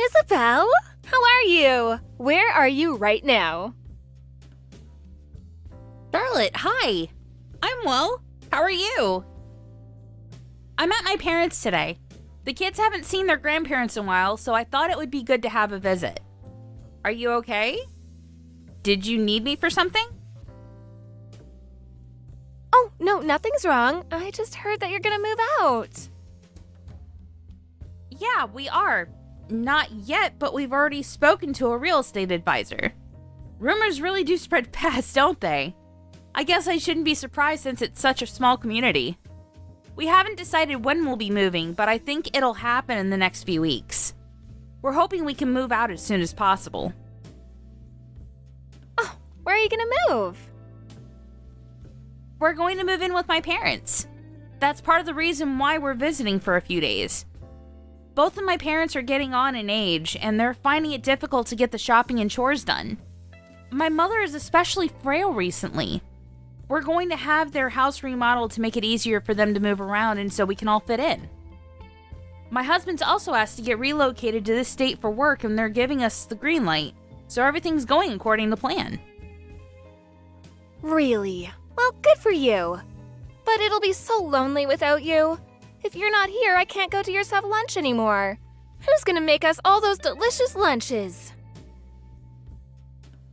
Isabel, how are you? Where are you right now? Charlotte, hi. I'm well. How are you? I'm at my parents' today. The kids haven't seen their grandparents in a while, so I thought it would be good to have a visit. Are you okay? Did you need me for something? Oh, no, nothing's wrong. I just heard that you're gonna move out. Yeah, we are. Not yet, but we've already spoken to a real estate advisor. Rumors really do spread fast, don't they? I guess I shouldn't be surprised since it's such a small community. We haven't decided when we'll be moving, but I think it'll happen in the next few weeks. We're hoping we can move out as soon as possible. Oh, where are you gonna move? We're going to move in with my parents. That's part of the reason why we're visiting for a few days. Both of my parents are getting on in age, and they're finding it difficult to get the shopping and chores done. My mother is especially frail recently. We're going to have their house remodeled to make it easier for them to move around and so we can all fit in. My husband's also asked to get relocated to this state for work, and they're giving us the green light, so everything's going according to plan. Really? Well, good for you. But it'll be so lonely without you. If you're not here, I can't go to yours have lunch anymore. Who's gonna make us all those delicious lunches?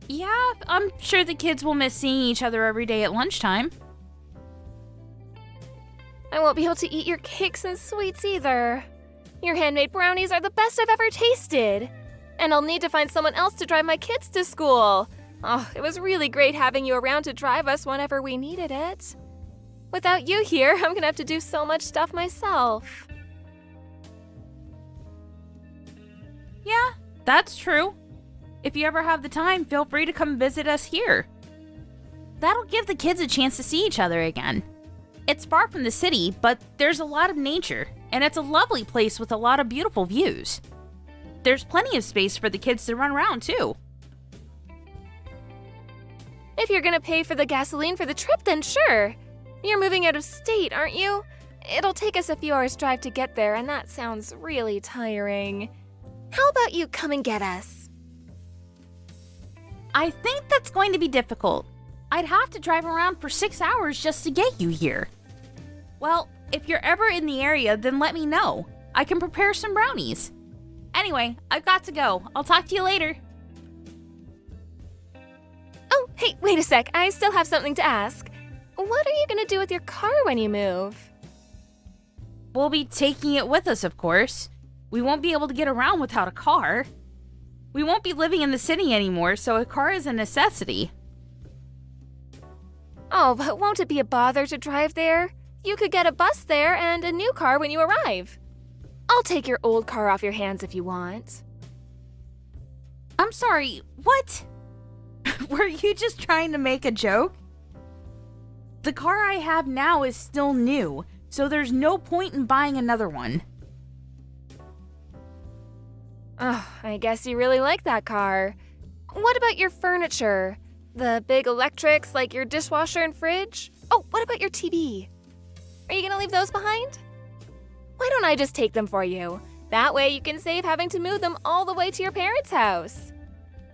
Yeah, I'm sure the kids will miss seeing each other every day at lunchtime. I won't be able to eat your cakes and sweets either. Your handmade brownies are the best I've ever tasted. And I'll need to find someone else to drive my kids to school. Oh, it was really great having you around to drive us whenever we needed it. Without you here, I'm gonna have to do so much stuff myself. Yeah, that's true. If you ever have the time, feel free to come visit us here. That'll give the kids a chance to see each other again. It's far from the city, but there's a lot of nature, and it's a lovely place with a lot of beautiful views. There's plenty of space for the kids to run around, too. If you're gonna pay for the gasoline for the trip, then sure. You're moving out of state, aren't you? It'll take us a few hours' drive to get there, and that sounds really tiring. How about you come and get us? I think that's going to be difficult. I'd have to drive around for 6 hours just to get you here. Well, if you're ever in the area, then let me know. I can prepare some brownies. Anyway, I've got to go. I'll talk to you later. Oh, hey, wait a sec. I still have something to ask. What are you gonna do with your car when you move? We'll be taking it with us, of course. We won't be able to get around without a car. We won't be living in the city anymore, so a car is a necessity. Oh, but won't it be a bother to drive there? You could get a bus there and a new car when you arrive. I'll take your old car off your hands if you want. I'm sorry, what? Were you just trying to make a joke? The car I have now is still new, so there's no point in buying another one. Oh, I guess you really like that car. What about your furniture? The big electrics like your dishwasher and fridge? Oh, what about your TV? Are you gonna leave those behind? Why don't I just take them for you? That way you can save having to move them all the way to your parents' house.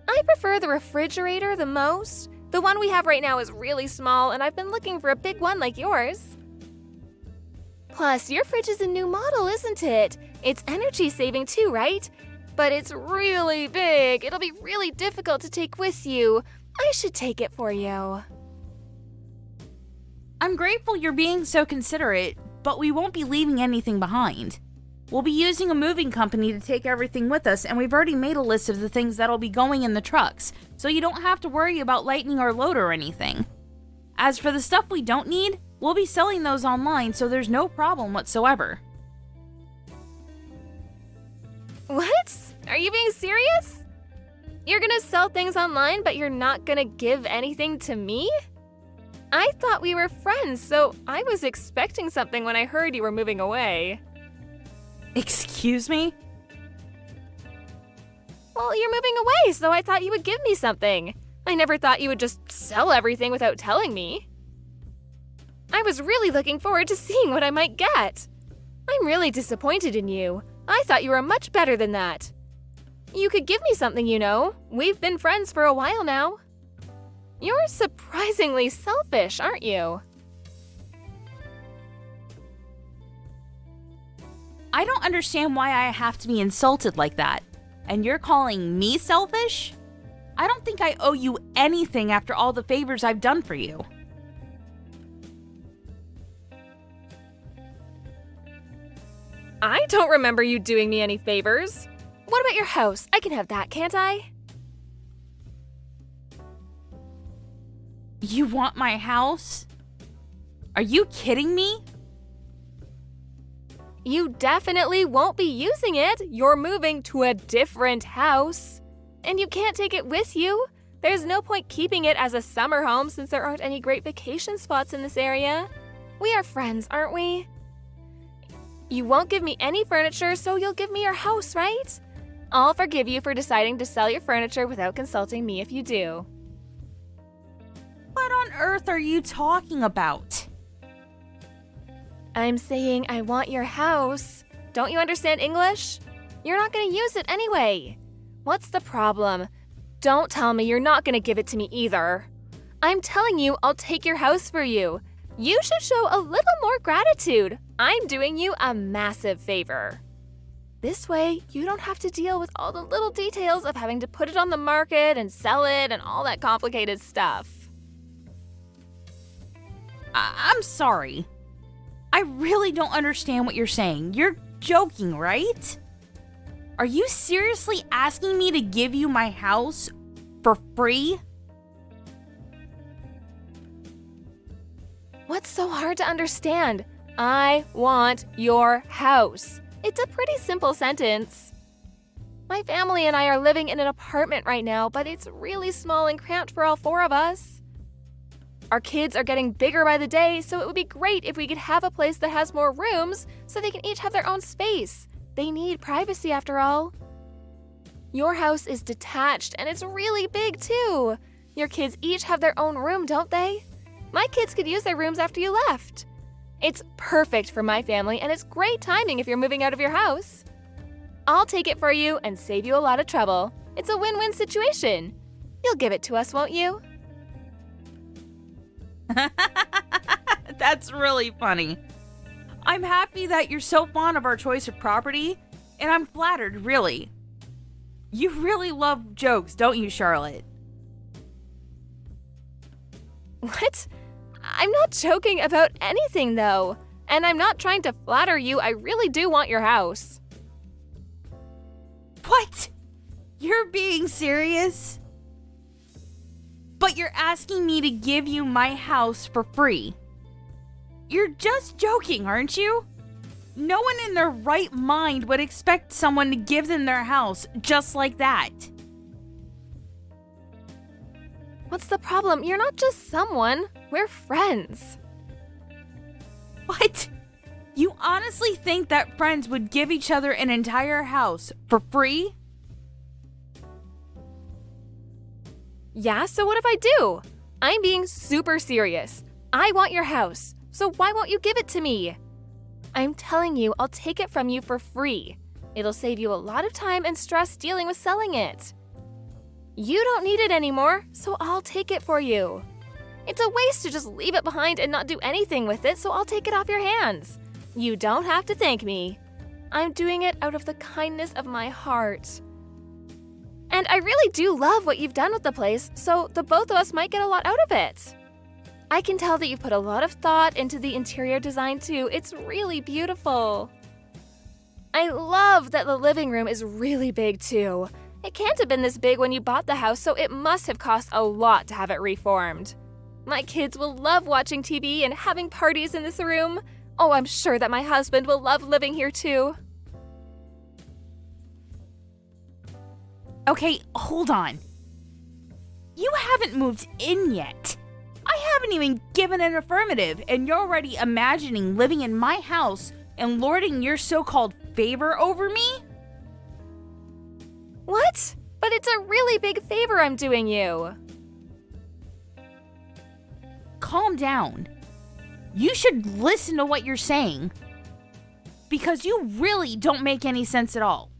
I prefer the refrigerator the most. The one we have right now is really small, and I've been looking for a big one like yours. Plus, your fridge is a new model, isn't it? It's energy saving too, right? But it's really big. It'll be really difficult to take with you. I should take it for you. I'm grateful you're being so considerate, but we won't be leaving anything behind. We'll be using a moving company to take everything with us, and we've already made a list of the things that'll be going in the trucks, so you don't have to worry about lightening our load or anything. As for the stuff we don't need, we'll be selling those online, so there's no problem whatsoever. What? Are you being serious? You're gonna sell things online, but you're not gonna give anything to me? I thought we were friends, so I was expecting something when I heard you were moving away. Excuse me? Well, you're moving away, so I thought you would give me something. I never thought you would just sell everything without telling me. I was really looking forward to seeing what I might get. I'm really disappointed in you. I thought you were much better than that. You could give me something, you know. We've been friends for a while now. You're surprisingly selfish, aren't you? I don't understand why I have to be insulted like that. And you're calling me selfish? I don't think I owe you anything after all the favors I've done for you. I don't remember you doing me any favors. What about your house? I can have that, can't I? You want my house? Are you kidding me? You definitely won't be using it. You're moving to a different house. And you can't take it with you. There's no point keeping it as a summer home since there aren't any great vacation spots in this area. We are friends, aren't we? You won't give me any furniture, so you'll give me your house, right? I'll forgive you for deciding to sell your furniture without consulting me if you do. What on earth are you talking about? I'm saying I want your house. Don't you understand English? You're not going to use it anyway. What's the problem? Don't tell me you're not going to give it to me either. I'm telling you I'll take your house for you. You should show a little more gratitude. I'm doing you a massive favor. This way, you don't have to deal with all the little details of having to put it on the market and sell it and all that complicated stuff. I'm sorry. I really don't understand what you're saying. You're joking, right? Are you seriously asking me to give you my house for free? What's so hard to understand? I want your house. It's a pretty simple sentence. My family and I are living in an apartment right now, but it's really small and cramped for all four of us. Our kids are getting bigger by the day, so it would be great if we could have a place that has more rooms so they can each have their own space. They need privacy after all. Your house is detached and it's really big too. Your kids each have their own room, don't they? My kids could use their rooms after you left. It's perfect for my family and it's great timing if you're moving out of your house. I'll take it for you and save you a lot of trouble. It's a win-win situation. You'll give it to us, won't you? That's really funny. I'm happy that you're so fond of our choice of property, and I'm flattered, really. You really love jokes, don't you, Charlotte? What? I'm not joking about anything, though. And I'm not trying to flatter you. I really do want your house. What? You're being serious? But you're asking me to give you my house for free. You're just joking, aren't you? No one in their right mind would expect someone to give them their house just like that. What's the problem? You're not just someone. We're friends. What? You honestly think that friends would give each other an entire house for free? Yeah, so what if I do? I'm being super serious. I want your house, so why won't you give it to me? I'm telling you, I'll take it from you for free. It'll save you a lot of time and stress dealing with selling it. You don't need it anymore, so I'll take it for you. It's a waste to just leave it behind and not do anything with it, so I'll take it off your hands. You don't have to thank me. I'm doing it out of the kindness of my heart. And I really do love what you've done with the place, so the both of us might get a lot out of it. I can tell that you've put a lot of thought into the interior design too. It's really beautiful. I love that the living room is really big too. It can't have been this big when you bought the house, so it must have cost a lot to have it reformed. My kids will love watching TV and having parties in this room. Oh, I'm sure that my husband will love living here too. Okay, hold on. You haven't moved in yet. I haven't even given an affirmative, and you're already imagining living in my house and lording your so-called favor over me? What? But it's a really big favor I'm doing you. Calm down. You should listen to what you're saying. Because you really don't make any sense at all.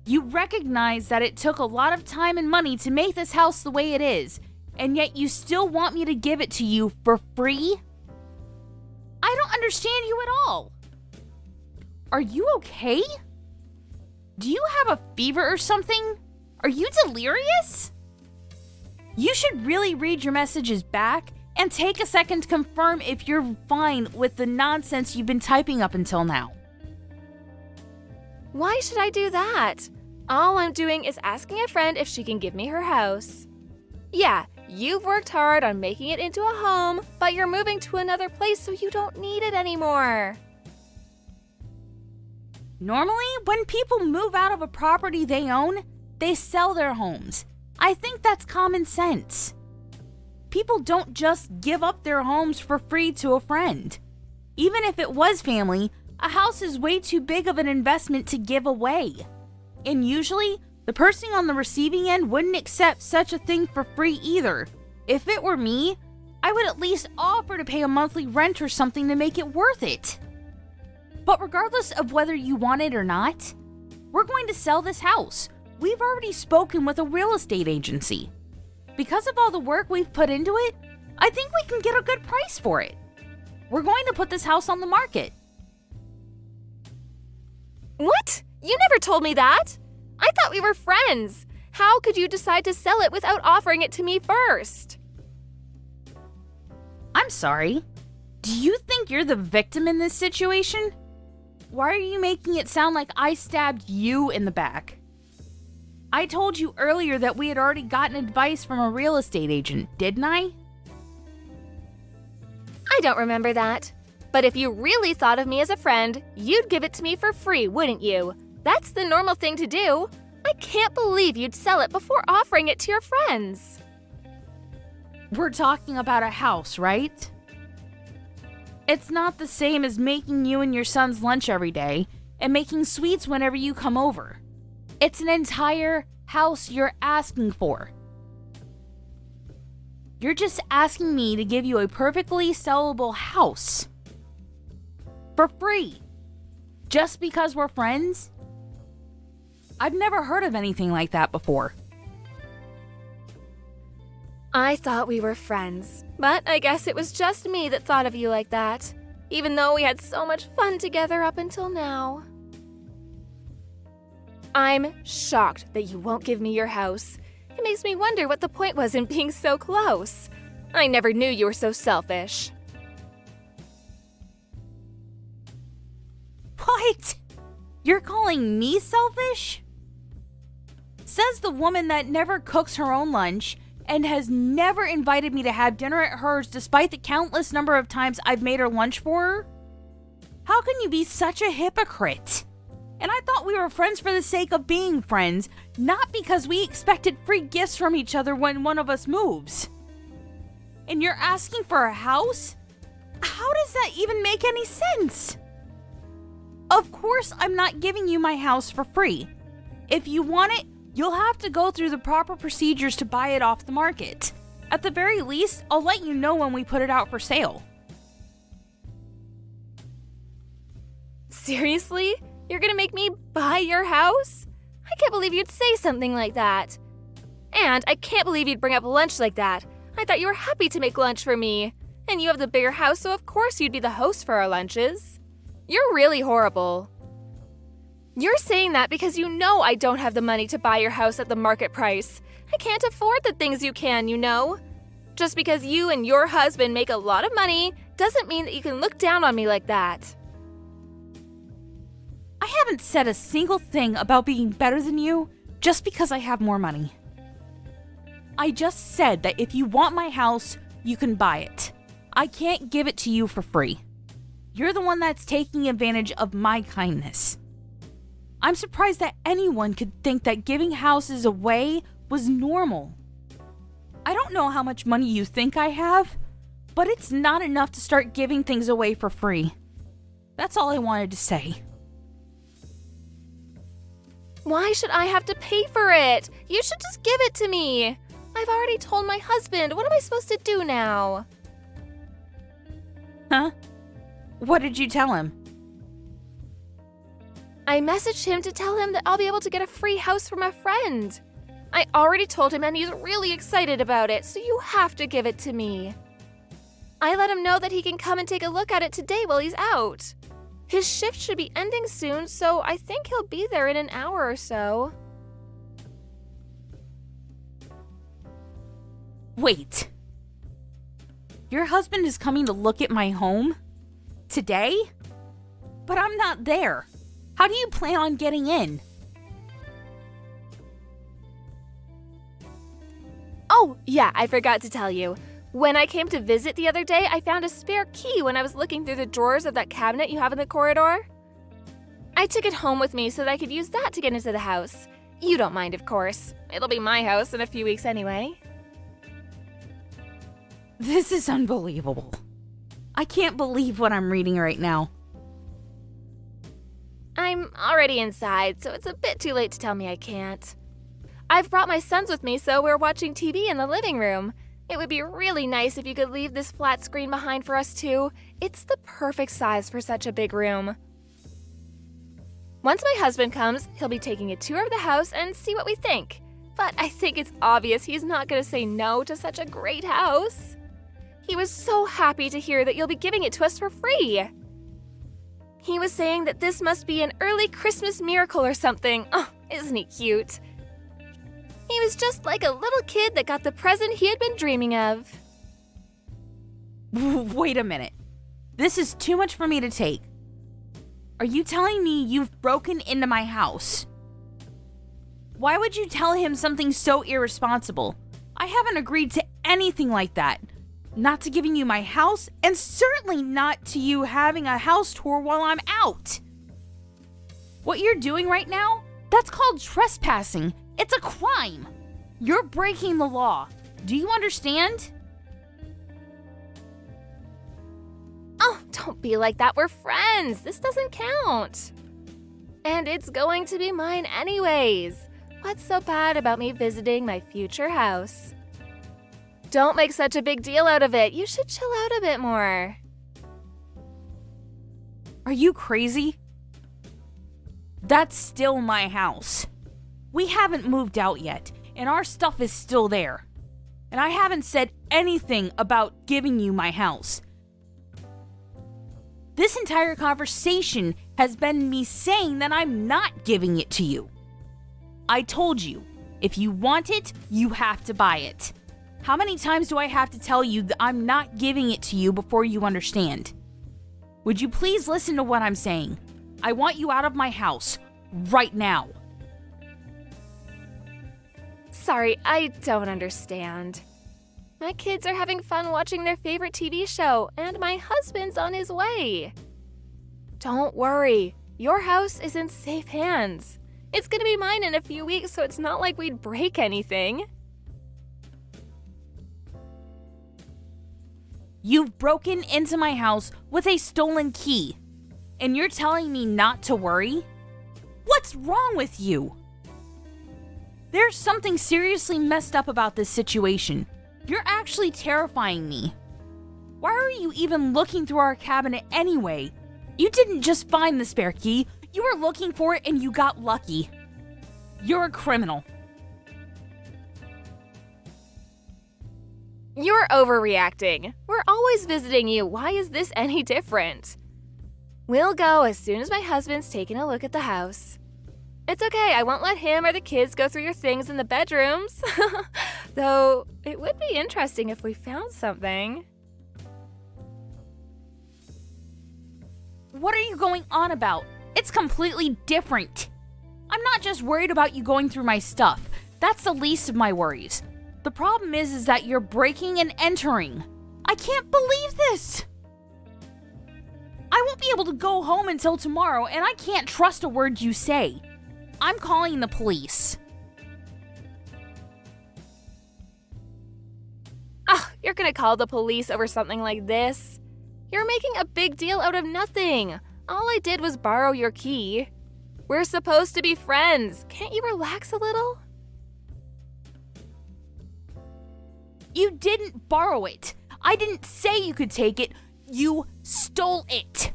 You recognize that it took a lot of time and money to make this house the way it is, and yet you still want me to give it to you for free? I don't understand you at all. Are you okay? Do you have a fever or something? Are you delirious? You should really read your messages back and take a second to confirm if you're fine with the nonsense you've been typing up until now. Why should I do that? All I'm doing is asking a friend if she can give me her house. Yeah, you've worked hard on making it into a home, but you're moving to another place so you don't need it anymore. Normally, when people move out of a property they own, they sell their homes. I think that's common sense. People don't just give up their homes for free to a friend. Even if it was family, a house is way too big of an investment to give away. And usually, the person on the receiving end wouldn't accept such a thing for free either. If it were me, I would at least offer to pay a monthly rent or something to make it worth it. But regardless of whether you want it or not, we're going to sell this house. We've already spoken with a real estate agency. Because of all the work we've put into it, I think we can get a good price for it. We're going to put this house on the market. What? You never told me that. I thought we were friends. How could you decide to sell it without offering it to me first? I'm sorry. Do you think you're the victim in this situation? Why are you making it sound like I stabbed you in the back? I told you earlier that we had already gotten advice from a real estate agent, didn't I? I don't remember that. But if you really thought of me as a friend, you'd give it to me for free, wouldn't you? That's the normal thing to do. I can't believe you'd sell it before offering it to your friends. We're talking about a house, right? It's not the same as making you and your son's lunch every day and making sweets whenever you come over. It's an entire house you're asking for. You're just asking me to give you a perfectly sellable house. For free. Just because we're friends? I've never heard of anything like that before. I thought we were friends, but I guess it was just me that thought of you like that, even though we had so much fun together up until now. I'm shocked that you won't give me your house. It makes me wonder what the point was in being so close. I never knew you were so selfish. What? You're calling me selfish? Says the woman that never cooks her own lunch and has never invited me to have dinner at hers despite the countless number of times I've made her lunch for her? How can you be such a hypocrite? And I thought we were friends for the sake of being friends, not because we expected free gifts from each other when one of us moves. And you're asking for a house? How does that even make any sense? Of course I'm not giving you my house for free. If you want it, you'll have to go through the proper procedures to buy it off the market. At the very least, I'll let you know when we put it out for sale. Seriously? You're gonna make me buy your house? I can't believe you'd say something like that. And I can't believe you'd bring up lunch like that. I thought you were happy to make lunch for me. And you have the bigger house, so of course you'd be the host for our lunches. You're really horrible. You're saying that because you know I don't have the money to buy your house at the market price. I can't afford the things you can, you know. Just because you and your husband make a lot of money doesn't mean that you can look down on me like that. I haven't said a single thing about being better than you just because I have more money. I just said that if you want my house, you can buy it. I can't give it to you for free. You're the one that's taking advantage of my kindness. I'm surprised that anyone could think that giving houses away was normal. I don't know how much money you think I have, but it's not enough to start giving things away for free. That's all I wanted to say. Why should I have to pay for it? You should just give it to me. I've already told my husband. What am I supposed to do now? Huh? What did you tell him? I messaged him to tell him that I'll be able to get a free house from a friend. I already told him and he's really excited about it, so you have to give it to me. I let him know that he can come and take a look at it today while he's out. His shift should be ending soon, so I think he'll be there in an hour or so. Wait. Your husband is coming to look at my home? Today? But I'm not there. How do you plan on getting in? Oh, yeah, I forgot to tell you. When I came to visit the other day, I found a spare key when I was looking through the drawers of that cabinet you have in the corridor. I took it home with me so that I could use that to get into the house. You don't mind, of course. It'll be my house in a few weeks anyway. This is unbelievable. I can't believe what I'm reading right now. I'm already inside, so it's a bit too late to tell me I can't. I've brought my sons with me, so we're watching TV in the living room. It would be really nice if you could leave this flat screen behind for us too. It's the perfect size for such a big room. Once my husband comes, he'll be taking a tour of the house and see what we think. But I think it's obvious he's not going to say no to such a great house. He was so happy to hear that you'll be giving it to us for free. He was saying that this must be an early Christmas miracle or something. Oh, isn't he cute? He was just like a little kid that got the present he had been dreaming of. Wait a minute. This is too much for me to take. Are you telling me you've broken into my house? Why would you tell him something so irresponsible? I haven't agreed to anything like that. Not to giving you my house, and certainly not to you having a house tour while I'm out. What you're doing right now, that's called trespassing. It's a crime. You're breaking the law. Do you understand? Oh, don't be like that. We're friends. This doesn't count. And it's going to be mine anyways. What's so bad about me visiting my future house? Don't make such a big deal out of it. You should chill out a bit more. Are you crazy? That's still my house. We haven't moved out yet, and our stuff is still there. And I haven't said anything about giving you my house. This entire conversation has been me saying that I'm not giving it to you. I told you, if you want it, you have to buy it. How many times do I have to tell you that I'm not giving it to you before you understand? Would you please listen to what I'm saying? I want you out of my house, right now. Sorry, I don't understand. My kids are having fun watching their favorite TV show, and my husband's on his way. Don't worry, your house is in safe hands. It's gonna be mine in a few weeks, so it's not like we'd break anything. You've broken into my house with a stolen key, and you're telling me not to worry? What's wrong with you? There's something seriously messed up about this situation. You're actually terrifying me. Why are you even looking through our cabinet anyway? You didn't just find the spare key, you were looking for it and you got lucky. You're a criminal. You're overreacting. We're always visiting you. Why is this any different? We'll go as soon as my husband's taken a look at the house. It's okay, I won't let him or the kids go through your things in the bedrooms. Though, it would be interesting if we found something. What are you going on about? It's completely different. I'm not just worried about you going through my stuff. That's the least of my worries. The problem is that you're breaking and entering. I can't believe this. I won't be able to go home until tomorrow, and I can't trust a word you say. I'm calling the police. You're gonna call the police over something like this? You're making a big deal out of nothing. All I did was borrow your key. We're supposed to be friends. Can't you relax a little? You didn't borrow it. I didn't say you could take it. You stole it.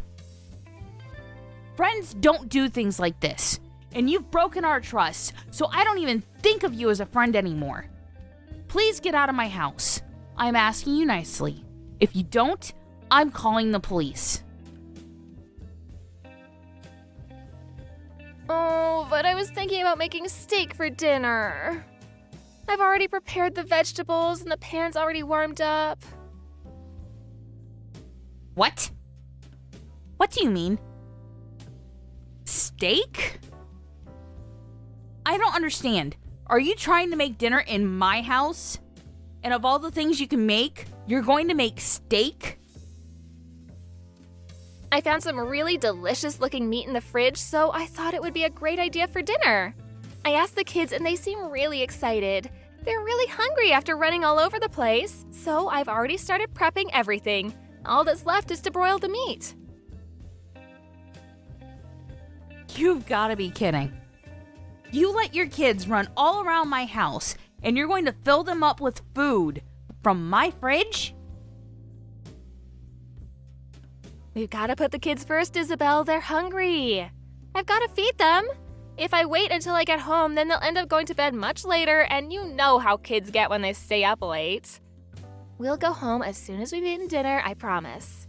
Friends don't do things like this. And you've broken our trust, so I don't even think of you as a friend anymore. Please get out of my house. I'm asking you nicely. If you don't, I'm calling the police. Oh, but I was thinking about making steak for dinner. I've already prepared the vegetables and the pan's already warmed up. What? What do you mean? Steak? I don't understand. Are you trying to make dinner in my house? And of all the things you can make, you're going to make steak? I found some really delicious looking meat in the fridge, so I thought it would be a great idea for dinner. I asked the kids and they seem really excited. They're really hungry after running all over the place, so I've already started prepping everything. All that's left is to broil the meat. You've got to be kidding. You let your kids run all around my house, and you're going to fill them up with food from my fridge? We've got to put the kids first, Isabel. They're hungry. I've got to feed them. If I wait until I get home, then they'll end up going to bed much later, and you know how kids get when they stay up late. We'll go home as soon as we've eaten dinner, I promise.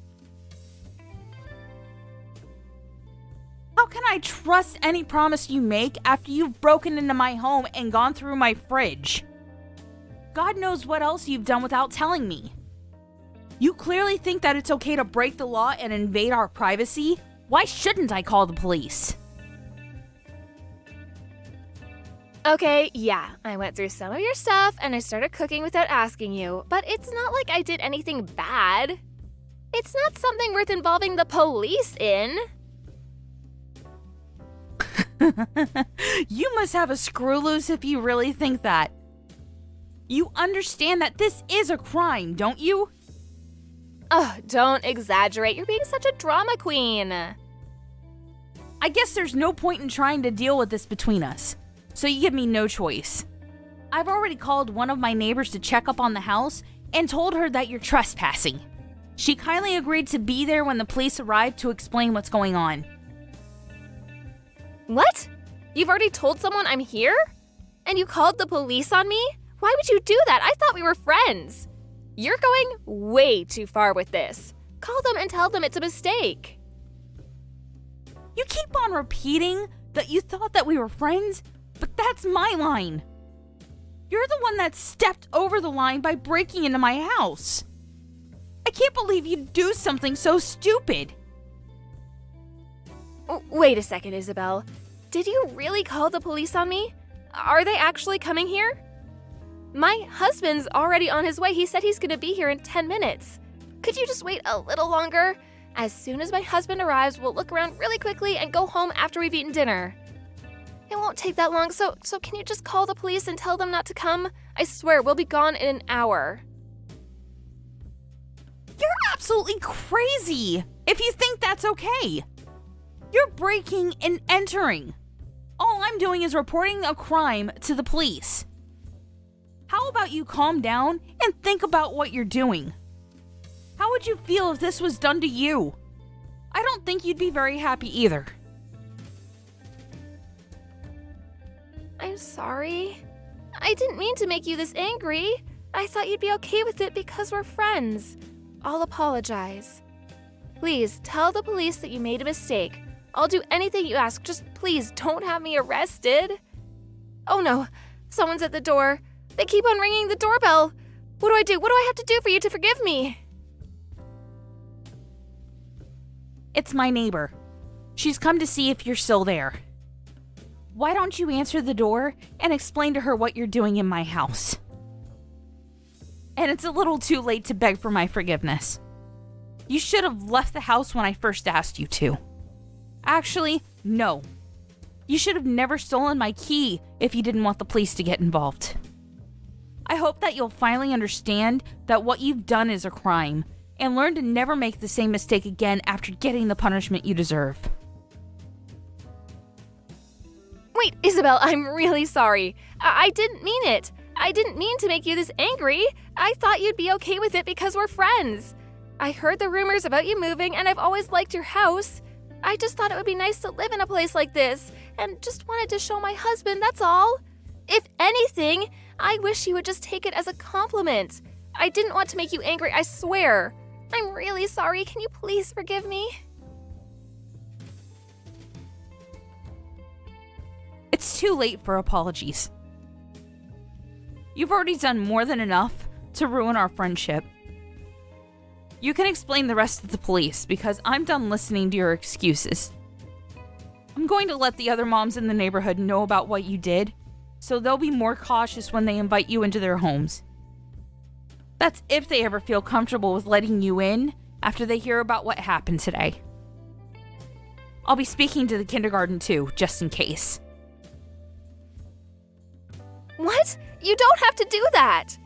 How can I trust any promise you make after you've broken into my home and gone through my fridge? God knows what else you've done without telling me. You clearly think that it's okay to break the law and invade our privacy? Why shouldn't I call the police? Okay, yeah, I went through some of your stuff and I started cooking without asking you, but it's not like I did anything bad. It's not something worth involving the police in. You must have a screw loose if you really think that. You understand that this is a crime, don't you? Oh, don't exaggerate. You're being such a drama queen. I guess there's no point in trying to deal with this between us, so you give me no choice. I've already called one of my neighbors to check up on the house and told her that you're trespassing. She kindly agreed to be there when the police arrived to explain what's going on. What? You've already told someone I'm here? And you called the police on me? Why would you do that? I thought we were friends. You're going way too far with this. Call them and tell them it's a mistake. You keep on repeating that you thought that we were friends, but that's my line. You're the one that stepped over the line by breaking into my house. I can't believe you'd do something so stupid. Wait a second, Isabel. Did you really call the police on me? Are they actually coming here? My husband's already on his way. He said he's gonna be here in 10 minutes. Could you just wait a little longer? As soon as my husband arrives, we'll look around really quickly and go home after we've eaten dinner. It won't take that long, so can you just call the police and tell them not to come? I swear, we'll be gone in an hour. You're absolutely crazy if you think that's okay. You're breaking and entering. All I'm doing is reporting a crime to the police. How about you calm down and think about what you're doing? How would you feel if this was done to you? I don't think you'd be very happy either. I'm sorry. I didn't mean to make you this angry. I thought you'd be okay with it because we're friends. I'll apologize. Please tell the police that you made a mistake. I'll do anything you ask. Just please don't have me arrested. Oh no, someone's at the door. They keep on ringing the doorbell. What do I do? What do I have to do for you to forgive me? It's my neighbor. She's come to see if you're still there. Why don't you answer the door and explain to her what you're doing in my house? And it's a little too late to beg for my forgiveness. You should have left the house when I first asked you to. Actually, no. You should have never stolen my key if you didn't want the police to get involved. I hope that you'll finally understand that what you've done is a crime and learn to never make the same mistake again after getting the punishment you deserve. Wait, Isabel, I'm really sorry. I didn't mean it. I didn't mean to make you this angry. I thought you'd be okay with it because we're friends. I heard the rumors about you moving and I've always liked your house. I just thought it would be nice to live in a place like this, and just wanted to show my husband, that's all. If anything, I wish you would just take it as a compliment. I didn't want to make you angry, I swear. I'm really sorry. Can you please forgive me? It's too late for apologies. You've already done more than enough to ruin our friendship. You can explain the rest to the police because I'm done listening to your excuses. I'm going to let the other moms in the neighborhood know about what you did, so they'll be more cautious when they invite you into their homes. That's if they ever feel comfortable with letting you in after they hear about what happened today. I'll be speaking to the kindergarten too, just in case. What? You don't have to do that.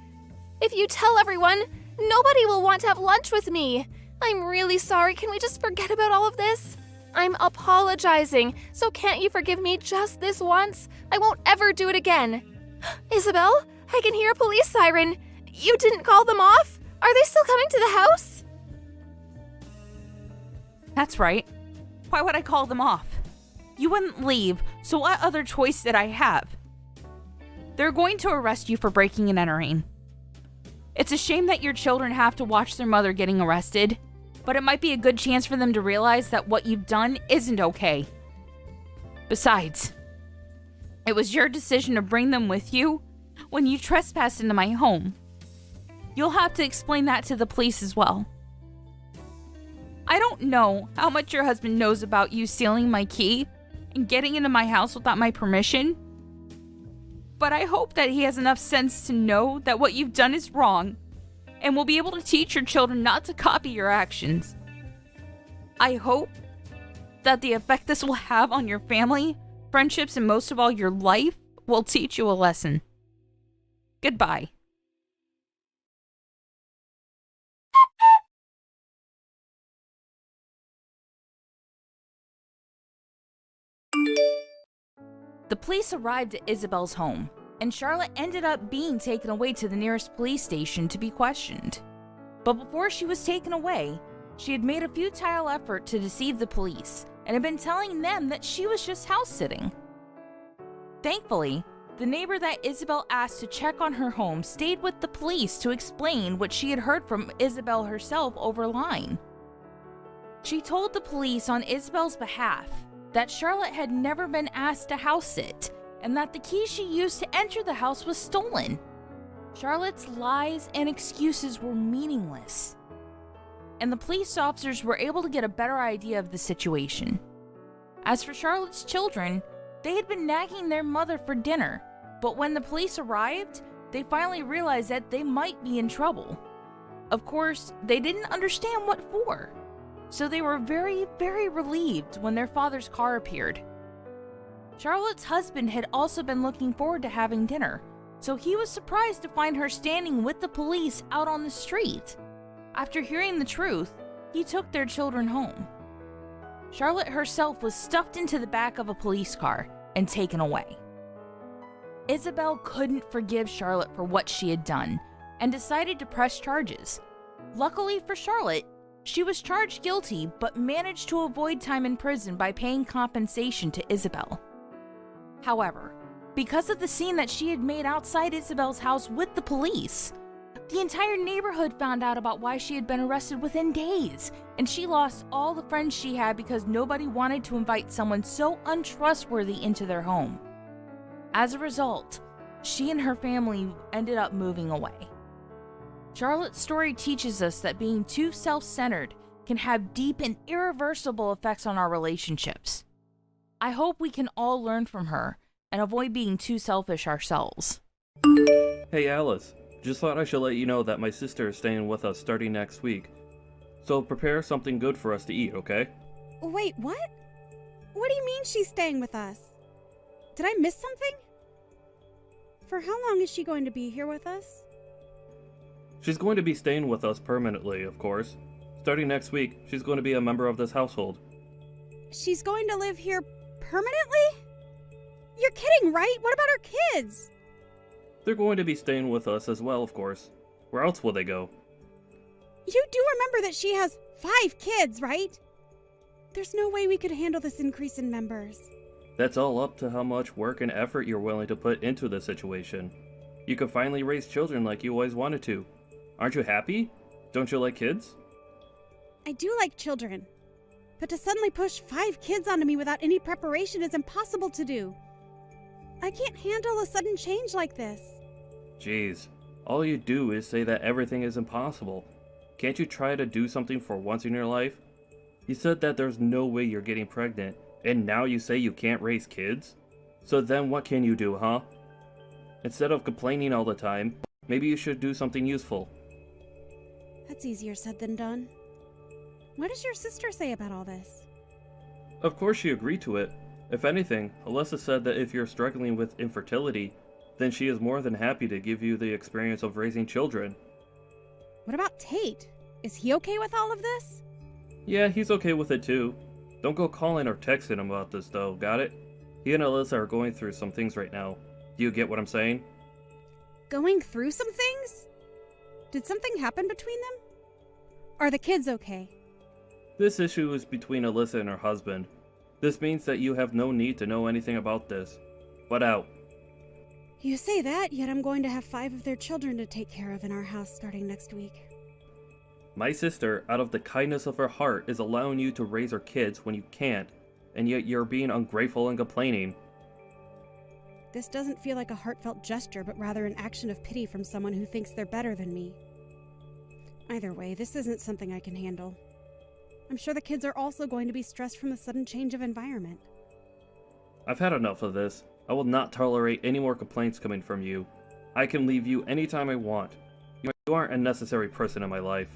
If you tell everyone, nobody will want to have lunch with me. I'm really sorry. Can we just forget about all of this? I'm apologizing, so can't you forgive me just this once? I won't ever do it again. Isabel, I can hear a police siren. You didn't call them off? Are they still coming to the house? That's right. Why would I call them off? You wouldn't leave, so what other choice did I have? They're going to arrest you for breaking and entering. It's a shame that your children have to watch their mother getting arrested, but it might be a good chance for them to realize that what you've done isn't okay. Besides, it was your decision to bring them with you when you trespassed into my home. You'll have to explain that to the police as well. I don't know how much your husband knows about you stealing my key and getting into my house without my permission, but I hope that he has enough sense to know that what you've done is wrong and will be able to teach your children not to copy your actions. I hope that the effect this will have on your family, friendships, and most of all your life will teach you a lesson. Goodbye. The police arrived at Isabel's home, and Charlotte ended up being taken away to the nearest police station to be questioned. But before she was taken away, she had made a futile effort to deceive the police and had been telling them that she was just house-sitting. Thankfully, the neighbor that Isabel asked to check on her home stayed with the police to explain what she had heard from Isabel herself over line. She told the police on Isabel's behalf that Charlotte had never been asked to house sit, and that the key she used to enter the house was stolen. Charlotte's lies and excuses were meaningless, and the police officers were able to get a better idea of the situation. As for Charlotte's children, they had been nagging their mother for dinner, but when the police arrived, they finally realized that they might be in trouble. Of course, they didn't understand what for, so they were very, very relieved when their father's car appeared. Charlotte's husband had also been looking forward to having dinner, so he was surprised to find her standing with the police out on the street. After hearing the truth, he took their children home. Charlotte herself was stuffed into the back of a police car and taken away. Isabel couldn't forgive Charlotte for what she had done and decided to press charges. Luckily for Charlotte, she was charged guilty but managed to avoid time in prison by paying compensation to Isabel. However, because of the scene that she had made outside Isabel's house with the police, the entire neighborhood found out about why she had been arrested within days, and she lost all the friends she had because nobody wanted to invite someone so untrustworthy into their home. As a result, she and her family ended up moving away. Charlotte's story teaches us that being too self-centered can have deep and irreversible effects on our relationships. I hope we can all learn from her and avoid being too selfish ourselves. Hey Alice, just thought I should let you know that my sister is staying with us starting next week. So prepare something good for us to eat, okay? Wait, what? What do you mean she's staying with us? Did I miss something? For how long is she going to be here with us? She's going to be staying with us permanently, of course. Starting next week, she's going to be a member of this household. She's going to live here permanently? You're kidding, right? What about our kids? They're going to be staying with us as well, of course. Where else will they go? You do remember that she has 5 kids, right? There's no way we could handle this increase in members. That's all up to how much work and effort you're willing to put into the situation. You could finally raise children like you always wanted to. Aren't you happy? Don't you like kids? I do like children. But to suddenly push 5 kids onto me without any preparation is impossible to do. I can't handle a sudden change like this. Jeez, all you do is say that everything is impossible. Can't you try to do something for once in your life? You said that there's no way you're getting pregnant, and now you say you can't raise kids? So then what can you do, huh? Instead of complaining all the time, maybe you should do something useful. That's easier said than done. What does your sister say about all this? Of course she agreed to it. If anything, Alyssa said that if you're struggling with infertility, then she is more than happy to give you the experience of raising children. What about Tate? Is he okay with all of this? Yeah, he's okay with it too. Don't go calling or texting him about this though, got it? He and Alyssa are going through some things right now. Do you get what I'm saying? Going through some things? Did something happen between them? Are the kids okay? This issue is between Alyssa and her husband. This means that you have no need to know anything about this. But out. You say that, yet I'm going to have 5 of their children to take care of in our house starting next week. My sister, out of the kindness of her heart, is allowing you to raise her kids when you can't, and yet you're being ungrateful and complaining. This doesn't feel like a heartfelt gesture, but rather an action of pity from someone who thinks they're better than me. Either way, this isn't something I can handle. I'm sure the kids are also going to be stressed from the sudden change of environment. I've had enough of this. I will not tolerate any more complaints coming from you. I can leave you anytime I want. You aren't a necessary person in my life.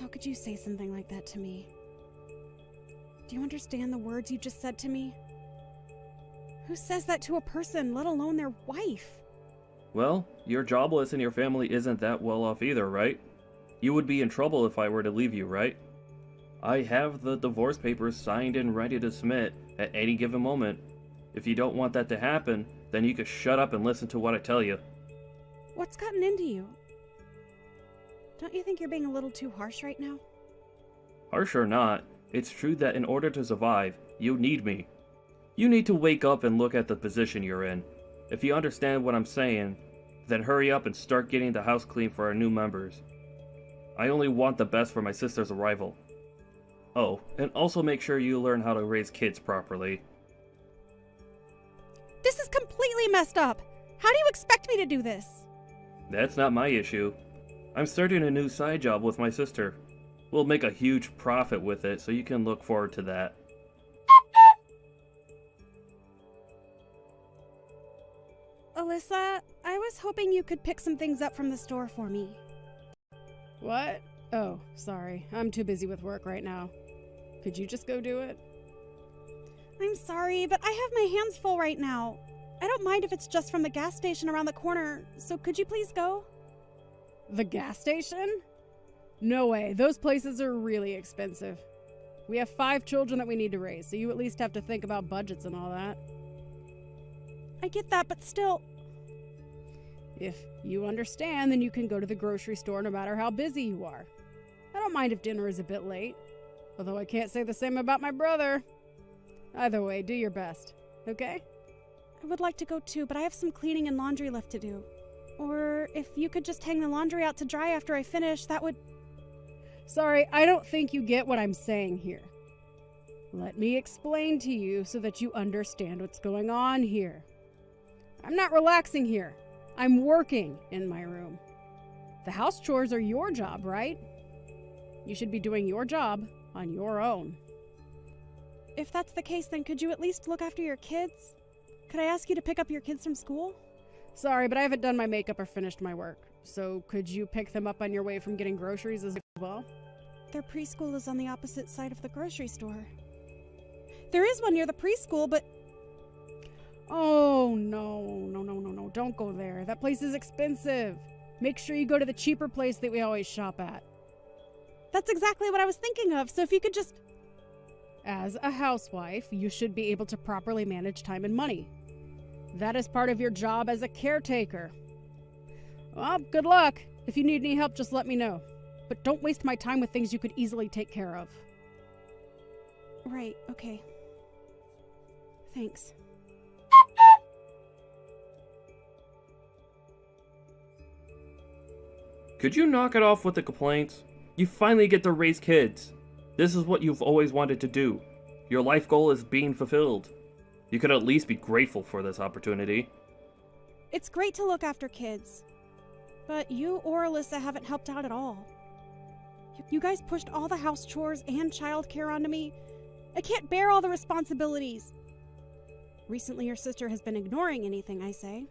How could you say something like that to me? Do you understand the words you just said to me? Who says that to a person, let alone their wife? Well, you're jobless and your family isn't that well off either, right? You would be in trouble if I were to leave you, right? I have the divorce papers signed and ready to submit at any given moment. If you don't want that to happen, then you could shut up and listen to what I tell you. What's gotten into you? Don't you think you're being a little too harsh right now? Harsh or not, it's true that in order to survive, you need me. You need to wake up and look at the position you're in. If you understand what I'm saying, then hurry up and start getting the house clean for our new members. I only want the best for my sister's arrival. Oh, and also make sure you learn how to raise kids properly. This is completely messed up! How do you expect me to do this? That's not my issue. I'm starting a new side job with my sister. We'll make a huge profit with it, so you can look forward to that. Alyssa, I was hoping you could pick some things up from the store for me. What? Oh, sorry. I'm too busy with work right now. Could you just go do it? I'm sorry, but I have my hands full right now. I don't mind if it's just from the gas station around the corner, so could you please go? The gas station? No way. Those places are really expensive. We have 5 children that we need to raise, so you at least have to think about budgets and all that. I get that, but still... If you understand, then you can go to the grocery store no matter how busy you are. I don't mind if dinner is a bit late, although I can't say the same about my brother. Either way, do your best, okay? I would like to go too, but I have some cleaning and laundry left to do. Or if you could just hang the laundry out to dry after I finish, that would... Sorry, I don't think you get what I'm saying here. Let me explain to you so that you understand what's going on here. I'm not relaxing here. I'm working in my room. The house chores are your job, right? You should be doing your job on your own. If that's the case, then could you at least look after your kids? Could I ask you to pick up your kids from school? Sorry, but I haven't done my makeup or finished my work. So could you pick them up on your way from getting groceries as well? Their preschool is on the opposite side of the grocery store. There is one near the preschool, but... Oh, no. Don't go there. That place is expensive. Make sure you go to the cheaper place that we always shop at. That's exactly what I was thinking of, so if you could just... As a housewife, you should be able to properly manage time and money. That is part of your job as a caretaker. Well, good luck. If you need any help, just let me know. But don't waste my time with things you could easily take care of. Right, okay. Thanks. Could you knock it off with the complaints? You finally get to raise kids. This is what you've always wanted to do. Your life goal is being fulfilled. You could at least be grateful for this opportunity. It's great to look after kids, but you or Alyssa haven't helped out at all. You guys pushed all the house chores and childcare onto me. I can't bear all the responsibilities. Recently, your sister has been ignoring anything I say.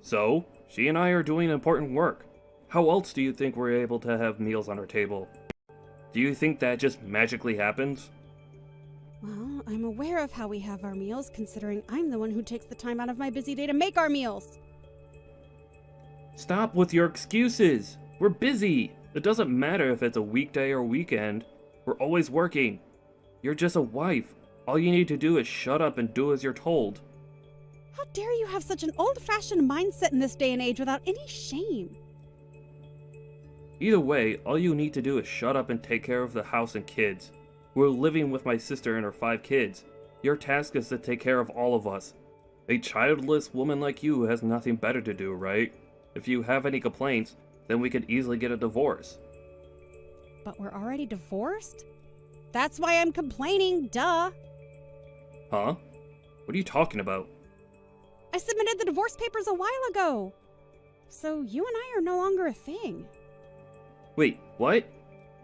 So, she and I are doing important work. How else do you think we're able to have meals on our table? Do you think that just magically happens? Well, I'm aware of how we have our meals, considering I'm the one who takes the time out of my busy day to make our meals. Stop with your excuses! We're busy! It doesn't matter if it's a weekday or weekend. We're always working. You're just a wife. All you need to do is shut up and do as you're told. How dare you have such an old-fashioned mindset in this day and age without any shame? Either way, all you need to do is shut up and take care of the house and kids. We're living with my sister and her 5 kids. Your task is to take care of all of us. A childless woman like you has nothing better to do, right? If you have any complaints, then we could easily get a divorce. But we're already divorced? That's why I'm complaining, duh. Huh? What are you talking about? I submitted the divorce papers a while ago. So you and I are no longer a thing. Wait, what?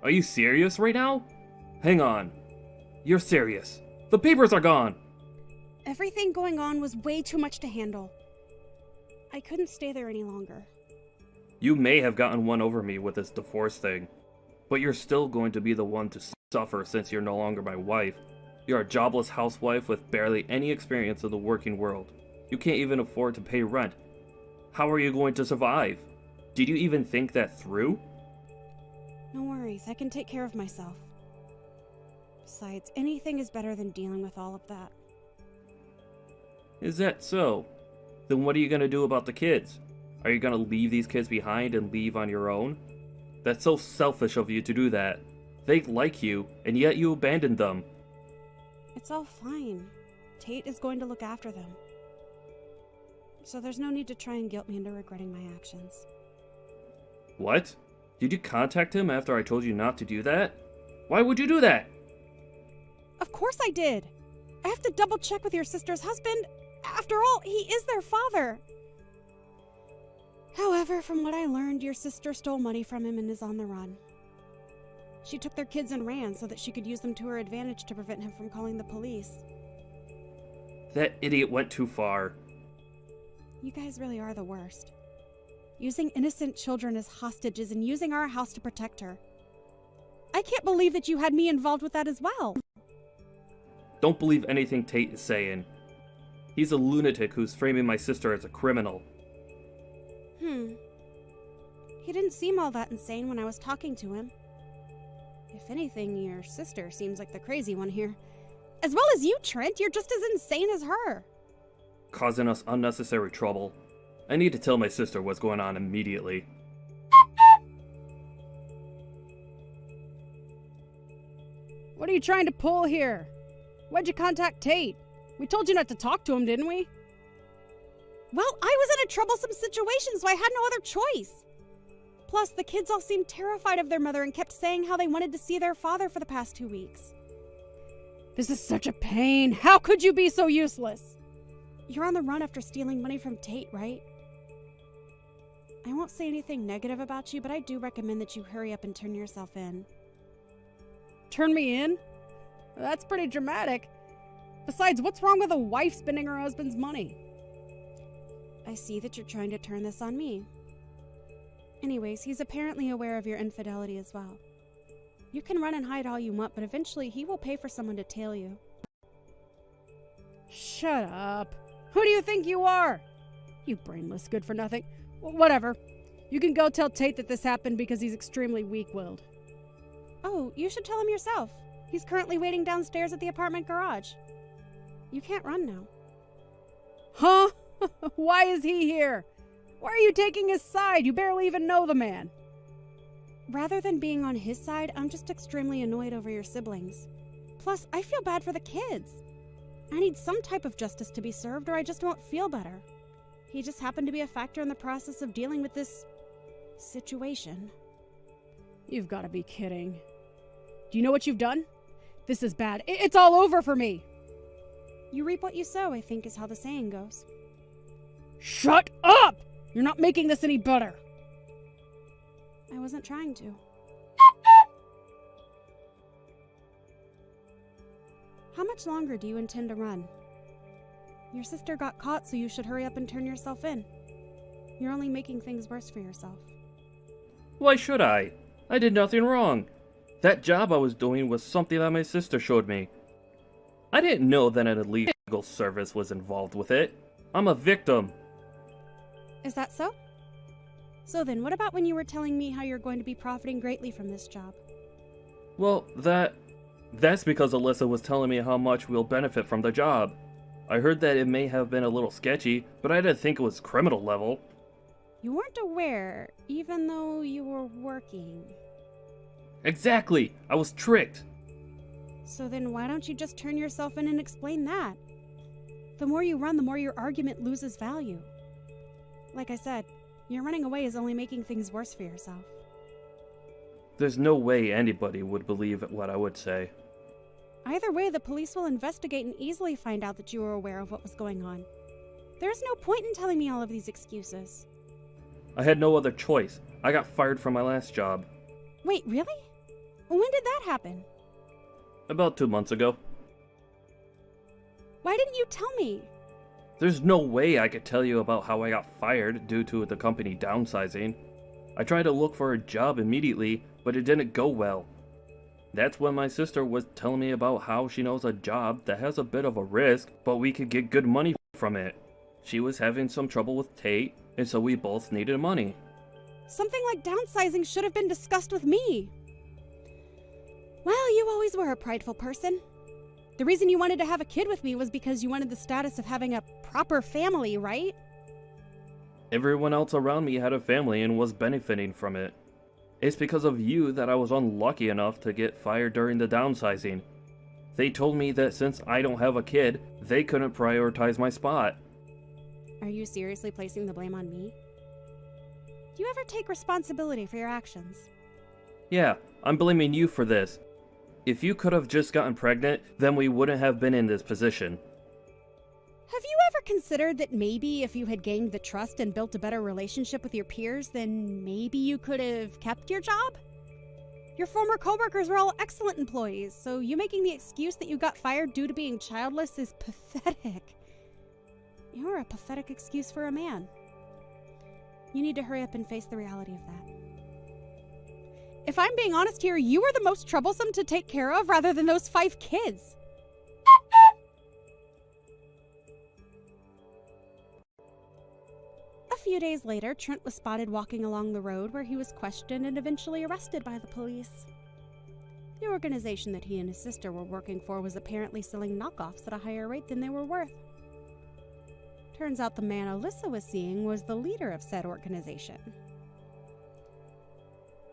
Are you serious right now? Hang on. You're serious. The papers are gone! Everything going on was way too much to handle. I couldn't stay there any longer. You may have gotten one over me with this divorce thing, but you're still going to be the one to suffer since you're no longer my wife. You're a jobless housewife with barely any experience in the working world. You can't even afford to pay rent. How are you going to survive? Did you even think that through? No worries, I can take care of myself. Besides, anything is better than dealing with all of that. Is that so? Then what are you going to do about the kids? Are you going to leave these kids behind and leave on your own? That's so selfish of you to do that. They like you, and yet you abandoned them. It's all fine. Tate is going to look after them. So there's no need to try and guilt me into regretting my actions. What? Did you contact him after I told you not to do that? Why would you do that? Of course I did! I have to double check with your sister's husband. After all, he is their father. However, from what I learned, your sister stole money from him and is on the run. She took their kids and ran so that she could use them to her advantage to prevent him from calling the police. That idiot went too far. You guys really are the worst. Using innocent children as hostages and using our house to protect her. I can't believe that you had me involved with that as well. Don't believe anything Tate is saying. He's a lunatic who's framing my sister as a criminal. He didn't seem all that insane when I was talking to him. If anything, your sister seems like the crazy one here. As well as you, Trent, you're just as insane as her. Causing us unnecessary trouble. I need to tell my sister what's going on immediately. What are you trying to pull here? Why'd you contact Tate? We told you not to talk to him, didn't we? Well, I was in a troublesome situation, so I had no other choice. Plus, the kids all seemed terrified of their mother and kept saying how they wanted to see their father for the past 2 weeks. This is such a pain. How could you be so useless? You're on the run after stealing money from Tate, right? I won't say anything negative about you, but I do recommend that you hurry up and turn yourself in. Turn me in? That's pretty dramatic. Besides, what's wrong with a wife spending her husband's money? I see that you're trying to turn this on me. Anyways, he's apparently aware of your infidelity as well. You can run and hide all you want, but eventually he will pay for someone to tail you. Shut up. Who do you think you are? You brainless good for nothing. Whatever. You can go tell Tate that this happened because he's extremely weak-willed. Oh, you should tell him yourself. He's currently waiting downstairs at the apartment garage. You can't run now. Huh? Why is he here? Why are you taking his side? You barely even know the man. Rather than being on his side, I'm just extremely annoyed over your siblings. Plus, I feel bad for the kids. I need some type of justice to be served or I just won't feel better. He just happened to be a factor in the process of dealing with this situation. You've got to be kidding. Do you know what you've done? This is bad. It's all over for me. You reap what you sow, I think is how the saying goes. Shut up! You're not making this any better. I wasn't trying to. How much longer do you intend to run? Your sister got caught, so you should hurry up and turn yourself in. You're only making things worse for yourself. Why should I? I did nothing wrong. That job I was doing was something that my sister showed me. I didn't know that an illegal service was involved with it. I'm a victim. Is that so? So then, what about when you were telling me how you're going to be profiting greatly from this job? Well, that's because Alyssa was telling me how much we'll benefit from the job. I heard that it may have been a little sketchy, but I didn't think it was criminal level. You weren't aware, even though you were working. Exactly! I was tricked! So then why don't you just turn yourself in and explain that? The more you run, the more your argument loses value. Like I said, your running away is only making things worse for yourself. There's no way anybody would believe what I would say. Either way, the police will investigate and easily find out that you were aware of what was going on. There's no point in telling me all of these excuses. I had no other choice. I got fired from my last job. Wait, really? When did that happen? About 2 months ago. Why didn't you tell me? There's no way I could tell you about how I got fired due to the company downsizing. I tried to look for a job immediately, but it didn't go well. That's when my sister was telling me about how she knows a job that has a bit of a risk, but we could get good money from it. She was having some trouble with Tate, and so we both needed money. Something like downsizing should have been discussed with me. Well, you always were a prideful person. The reason you wanted to have a kid with me was because you wanted the status of having a proper family, right? Everyone else around me had a family and was benefiting from it. It's because of you that I was unlucky enough to get fired during the downsizing. They told me that since I don't have a kid, they couldn't prioritize my spot. Are you seriously placing the blame on me? Do you ever take responsibility for your actions? Yeah, I'm blaming you for this. If you could have just gotten pregnant, then we wouldn't have been in this position. Have you ever considered that maybe if you had gained the trust and built a better relationship with your peers, then maybe you could have kept your job? Your former coworkers were all excellent employees, so you making the excuse that you got fired due to being childless is pathetic. You're a pathetic excuse for a man. You need to hurry up and face the reality of that. If I'm being honest here, you were the most troublesome to take care of rather than those 5 kids. A few days later, Trent was spotted walking along the road where he was questioned and eventually arrested by the police. The organization that he and his sister were working for was apparently selling knockoffs at a higher rate than they were worth. Turns out the man Alyssa was seeing was the leader of said organization.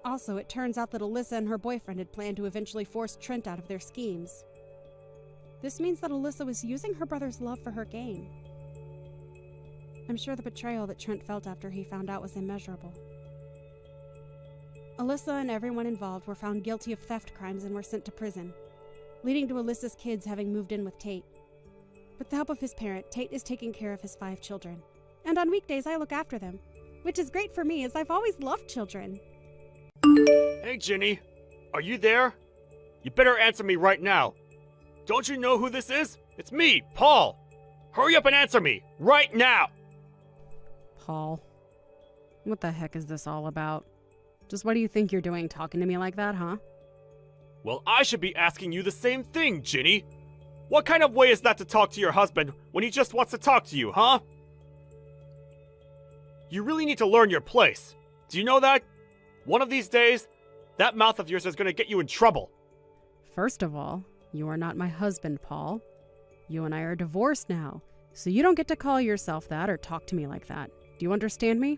Also, it turns out that Alyssa and her boyfriend had planned to eventually force Trent out of their schemes. This means that Alyssa was using her brother's love for her gain. I'm sure the betrayal that Trent felt after he found out was immeasurable. Alyssa and everyone involved were found guilty of theft crimes and were sent to prison, leading to Alyssa's kids having moved in with Tate. With the help of his parent, Tate is taking care of his 5 children. And on weekdays, I look after them, which is great for me as I've always loved children. Hey, Ginny. Are you there? You better answer me right now. Don't you know who this is? It's me, Paul. Hurry up and answer me, right now! Paul, what the heck is this all about? Just what do you think you're doing talking to me like that, huh? Well, I should be asking you the same thing, Ginny. What kind of way is that to talk to your husband when he just wants to talk to you, huh? You really need to learn your place. Do you know that? One of these days, that mouth of yours is going to get you in trouble. First of all, you are not my husband, Paul. You and I are divorced now, so you don't get to call yourself that or talk to me like that. Do you understand me?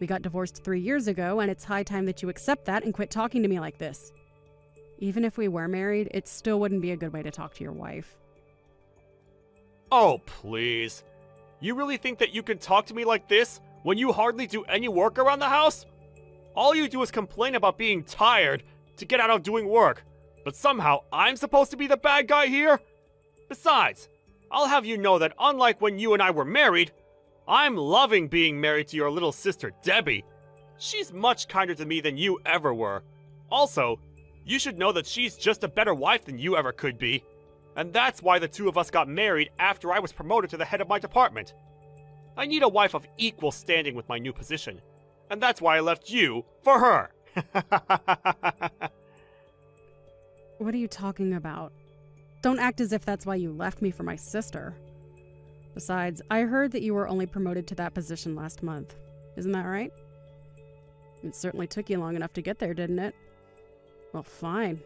We got divorced 3 years ago, and it's high time that you accept that and quit talking to me like this. Even if we were married, it still wouldn't be a good way to talk to your wife. Oh, please. You really think that you can talk to me like this when you hardly do any work around the house? All you do is complain about being tired to get out of doing work, but somehow I'm supposed to be the bad guy here? Besides, I'll have you know that unlike when you and I were married, I'm loving being married to your little sister Debbie. She's much kinder to me than you ever were. Also, you should know that she's just a better wife than you ever could be. And that's why the two of us got married after I was promoted to the head of my department. I need a wife of equal standing with my new position. And that's why I left you for her. What are you talking about? Don't act as if that's why you left me for my sister. Besides, I heard that you were only promoted to that position last month. Isn't that right? It certainly took you long enough to get there, didn't it? Well, fine.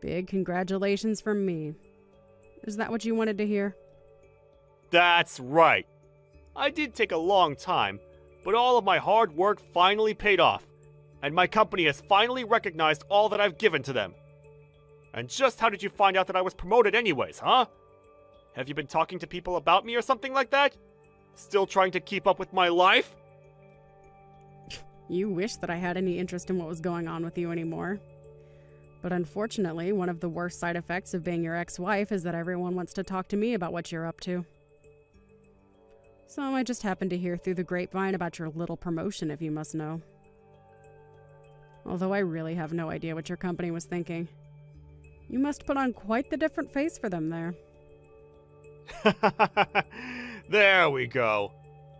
Big congratulations from me. Is that what you wanted to hear? That's right. I did take a long time, but all of my hard work finally paid off, and my company has finally recognized all that I've given to them. And just how did you find out that I was promoted anyways, huh? Have you been talking to people about me or something like that? Still trying to keep up with my life? You wish that I had any interest in what was going on with you anymore. But unfortunately, one of the worst side effects of being your ex-wife is that everyone wants to talk to me about what you're up to. So I just happened to hear through the grapevine about your little promotion, if you must know. Although I really have no idea what your company was thinking. You must put on quite the different face for them there. There we go.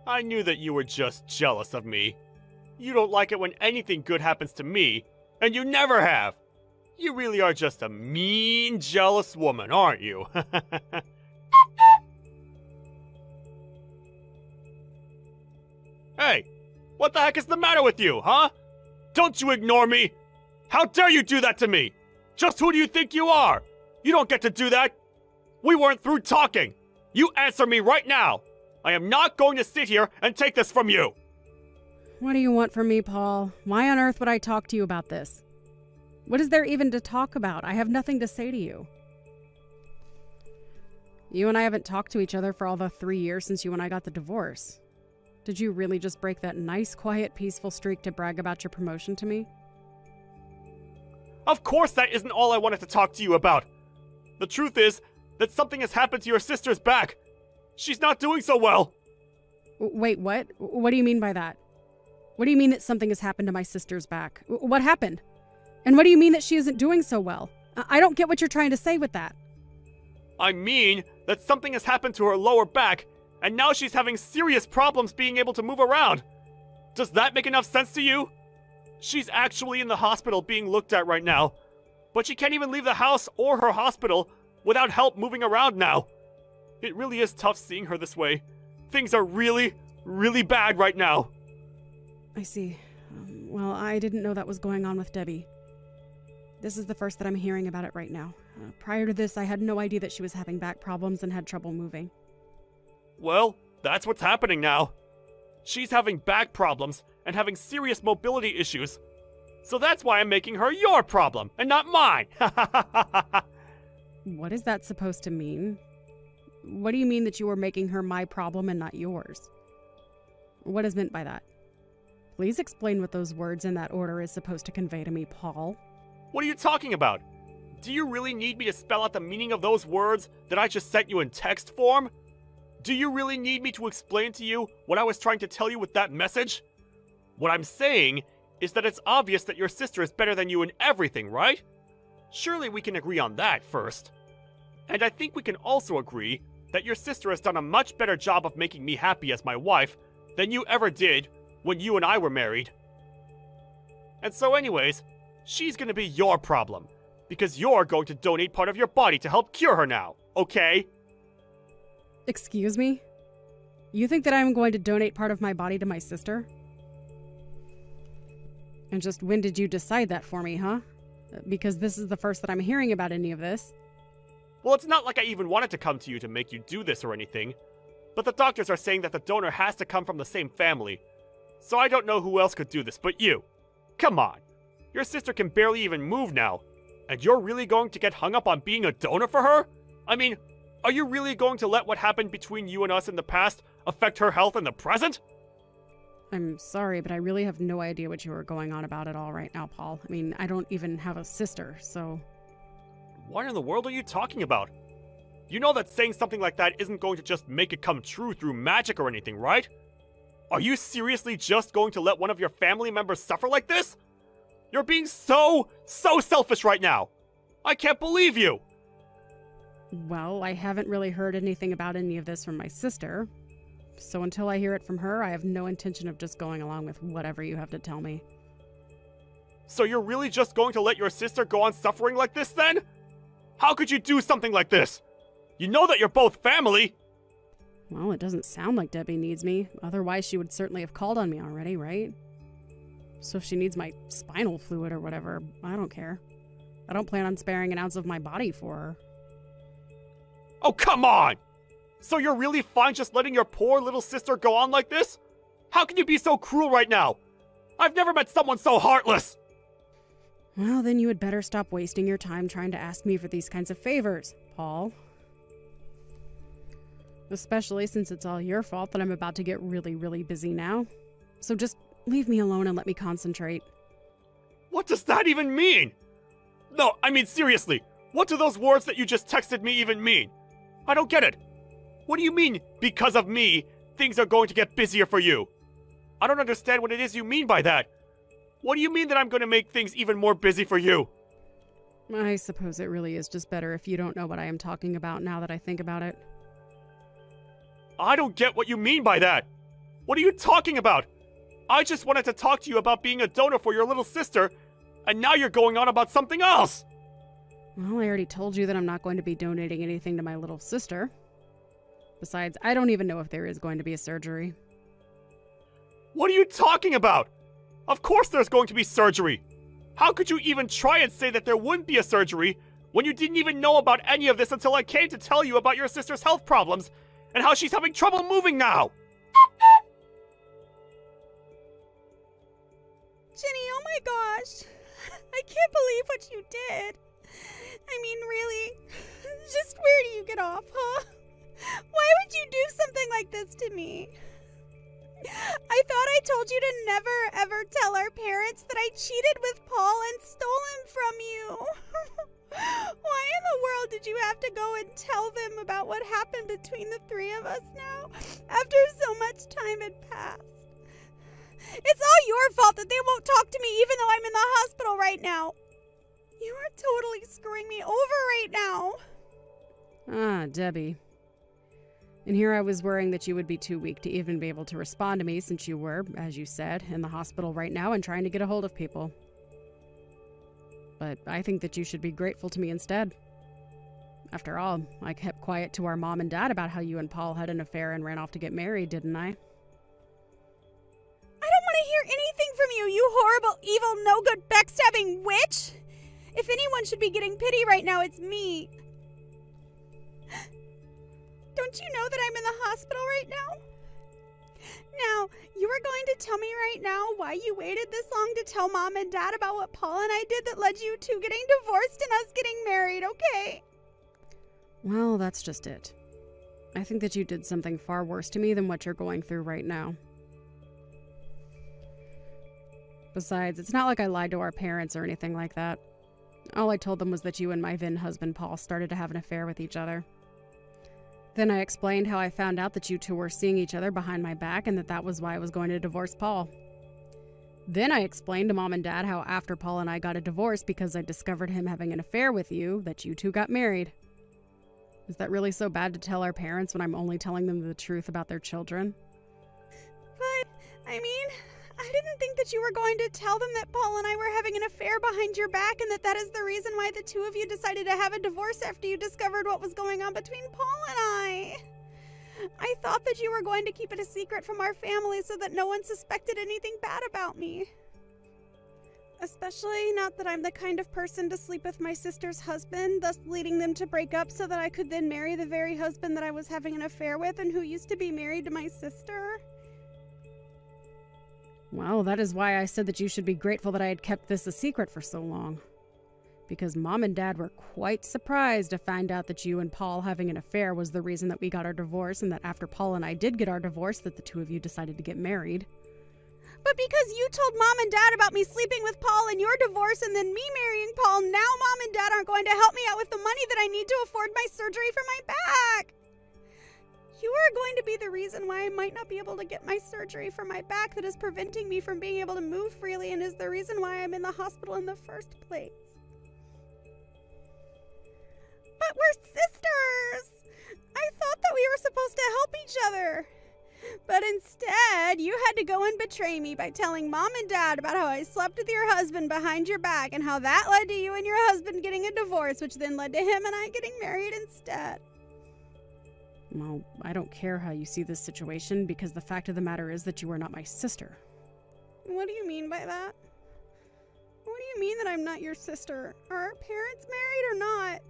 I knew that you were just jealous of me. You don't like it when anything good happens to me, and you never have. You really are just a mean, jealous woman, aren't you? Hey, what the heck is the matter with you, huh? Don't you ignore me! How dare you do that to me? Just who do you think you are? You don't get to do that. We weren't through talking. You answer me right now. I am not going to sit here and take this from you. What do you want from me, Paul? Why on earth would I talk to you about this? What is there even to talk about? I have nothing to say to you. You and I haven't talked to each other for all the 3 years since you and I got the divorce. Did you really just break that nice, quiet, peaceful streak to brag about your promotion to me? Of course that isn't all I wanted to talk to you about. The truth is that something has happened to your sister's back. She's not doing so well. Wait, what? What do you mean by that? What do you mean that something has happened to my sister's back? What happened? And what do you mean that she isn't doing so well? I don't get what you're trying to say with that. I mean that something has happened to her lower back, and now she's having serious problems being able to move around. Does that make enough sense to you? She's actually in the hospital being looked at right now, but she can't even leave the house or her hospital without help moving around now. It really is tough seeing her this way. Things are really, really bad right now. I see. Well, I didn't know that was going on with Debbie. This is the first that I'm hearing about it right now. Prior to this, I had no idea that she was having back problems and had trouble moving. Well, that's what's happening now. She's having back problems and having serious mobility issues. So that's why I'm making her your problem and not mine. What is that supposed to mean? What do you mean that you are making her my problem and not yours? What is meant by that? Please explain what those words in that order is supposed to convey to me, Paul. What are you talking about? Do you really need me to spell out the meaning of those words that I just sent you in text form? Do you really need me to explain to you what I was trying to tell you with that message? What I'm saying is that it's obvious that your sister is better than you in everything, right? Surely we can agree on that first. And I think we can also agree that your sister has done a much better job of making me happy as my wife than you ever did when you and I were married. And so anyways, she's gonna be your problem, because you're going to donate part of your body to help cure her now, okay? Excuse me? You think that I'm going to donate part of my body to my sister? And just when did you decide that for me, huh? Because this is the first that I'm hearing about any of this. Well, it's not like I even wanted to come to you to make you do this or anything, but the doctors are saying that the donor has to come from the same family. So I don't know who else could do this but you. Come on. Your sister can barely even move now. And you're really going to get hung up on being a donor for her? I mean, are you really going to let what happened between you and us in the past affect her health in the present? I'm sorry, but I really have no idea what you are going on about at all right now, Paul. I mean, I don't even have a sister, so... What in the world are you talking about? You know that saying something like that isn't going to just make it come true through magic or anything, right? Are you seriously just going to let one of your family members suffer like this? You're being so selfish right now. I can't believe you. Well, I haven't really heard anything about any of this from my sister. So until I hear it from her, I have no intention of just going along with whatever you have to tell me. So you're really just going to let your sister go on suffering like this then? How could you do something like this? You know that you're both family. Well, it doesn't sound like Debbie needs me. Otherwise, she would certainly have called on me already, right? So if she needs my spinal fluid or whatever, I don't care. I don't plan on sparing an ounce of my body for her. Oh, come on! So you're really fine just letting your poor little sister go on like this? How can you be so cruel right now? I've never met someone so heartless! Well, then you had better stop wasting your time trying to ask me for these kinds of favors, Paul. Especially since it's all your fault that I'm about to get really, really busy now. So just leave me alone and let me concentrate. What does that even mean? No, I mean seriously, what do those words that you just texted me even mean? I don't get it. What do you mean, because of me, things are going to get busier for you? I don't understand what it is you mean by that. What do you mean that I'm going to make things even more busy for you? I suppose it really is just better if you don't know what I am talking about now that I think about it. I don't get what you mean by that. What are you talking about? I just wanted to talk to you about being a donor for your little sister, and now you're going on about something else. Well, I already told you that I'm not going to be donating anything to my little sister. Besides, I don't even know if there is going to be a surgery. What are you talking about? Of course there's going to be surgery. How could you even try and say that there wouldn't be a surgery when you didn't even know about any of this until I came to tell you about your sister's health problems and how she's having trouble moving now? Jenny, oh my gosh. I can't believe what you did. I mean, really? Just where do you get off, huh? Why would you do something like this to me? I thought I told you to never, ever tell our parents that I cheated with Paul and stole him from you. Why in the world did you have to go and tell them about what happened between the three of us now, after so much time had passed? It's all your fault that they won't talk to me even though I'm in the hospital right now. You are totally screwing me over right now. Ah, Debbie. And here I was worrying that you would be too weak to even be able to respond to me since you were, as you said, in the hospital right now and trying to get a hold of people. But I think that you should be grateful to me instead. After all, I kept quiet to our mom and dad about how you and Paul had an affair and ran off to get married, didn't I? I don't want to hear anything from you, you horrible, evil, no-good, backstabbing witch! If anyone should be getting pity right now, it's me. Don't you know that I'm in the hospital right now? Now, you are going to tell me right now why you waited this long to tell Mom and Dad about what Paul and I did that led you to getting divorced and us getting married, okay? Well, that's just it. I think that you did something far worse to me than what you're going through right now. Besides, it's not like I lied to our parents or anything like that. All I told them was that you and my then husband Paul started to have an affair with each other. Then I explained how I found out that you two were seeing each other behind my back and that was why I was going to divorce Paul. Then I explained to Mom and Dad how after Paul and I got a divorce because I discovered him having an affair with you, that you two got married. Is that really so bad to tell our parents when I'm only telling them the truth about their children? But, I mean, I didn't think that you were going to tell them that Paul and I were having an affair behind your back and that is the reason why the two of you decided to have a divorce after you discovered what was going on between Paul and I. I thought that you were going to keep it a secret from our family so that no one suspected anything bad about me. Especially not that I'm the kind of person to sleep with my sister's husband, thus leading them to break up so that I could then marry the very husband that I was having an affair with and who used to be married to my sister. Well, that is why I said that you should be grateful that I had kept this a secret for so long. Because Mom and Dad were quite surprised to find out that you and Paul having an affair was the reason that we got our divorce, and that after Paul and I did get our divorce, that the two of you decided to get married. But because you told Mom and Dad about me sleeping with Paul and your divorce and then me marrying Paul, now Mom and Dad aren't going to help me out with the money that I need to afford my surgery for my back. You are going to be the reason why I might not be able to get my surgery for my back that is preventing me from being able to move freely and is the reason why I'm in the hospital in the first place. But we're sisters! I thought that we were supposed to help each other. But instead, you had to go and betray me by telling Mom and Dad about how I slept with your husband behind your back and how that led to you and your husband getting a divorce, which then led to him and I getting married instead. Well, I don't care how you see this situation, because the fact of the matter is that you are not my sister. What do you mean by that? What do you mean that I'm not your sister? Are our parents married or not?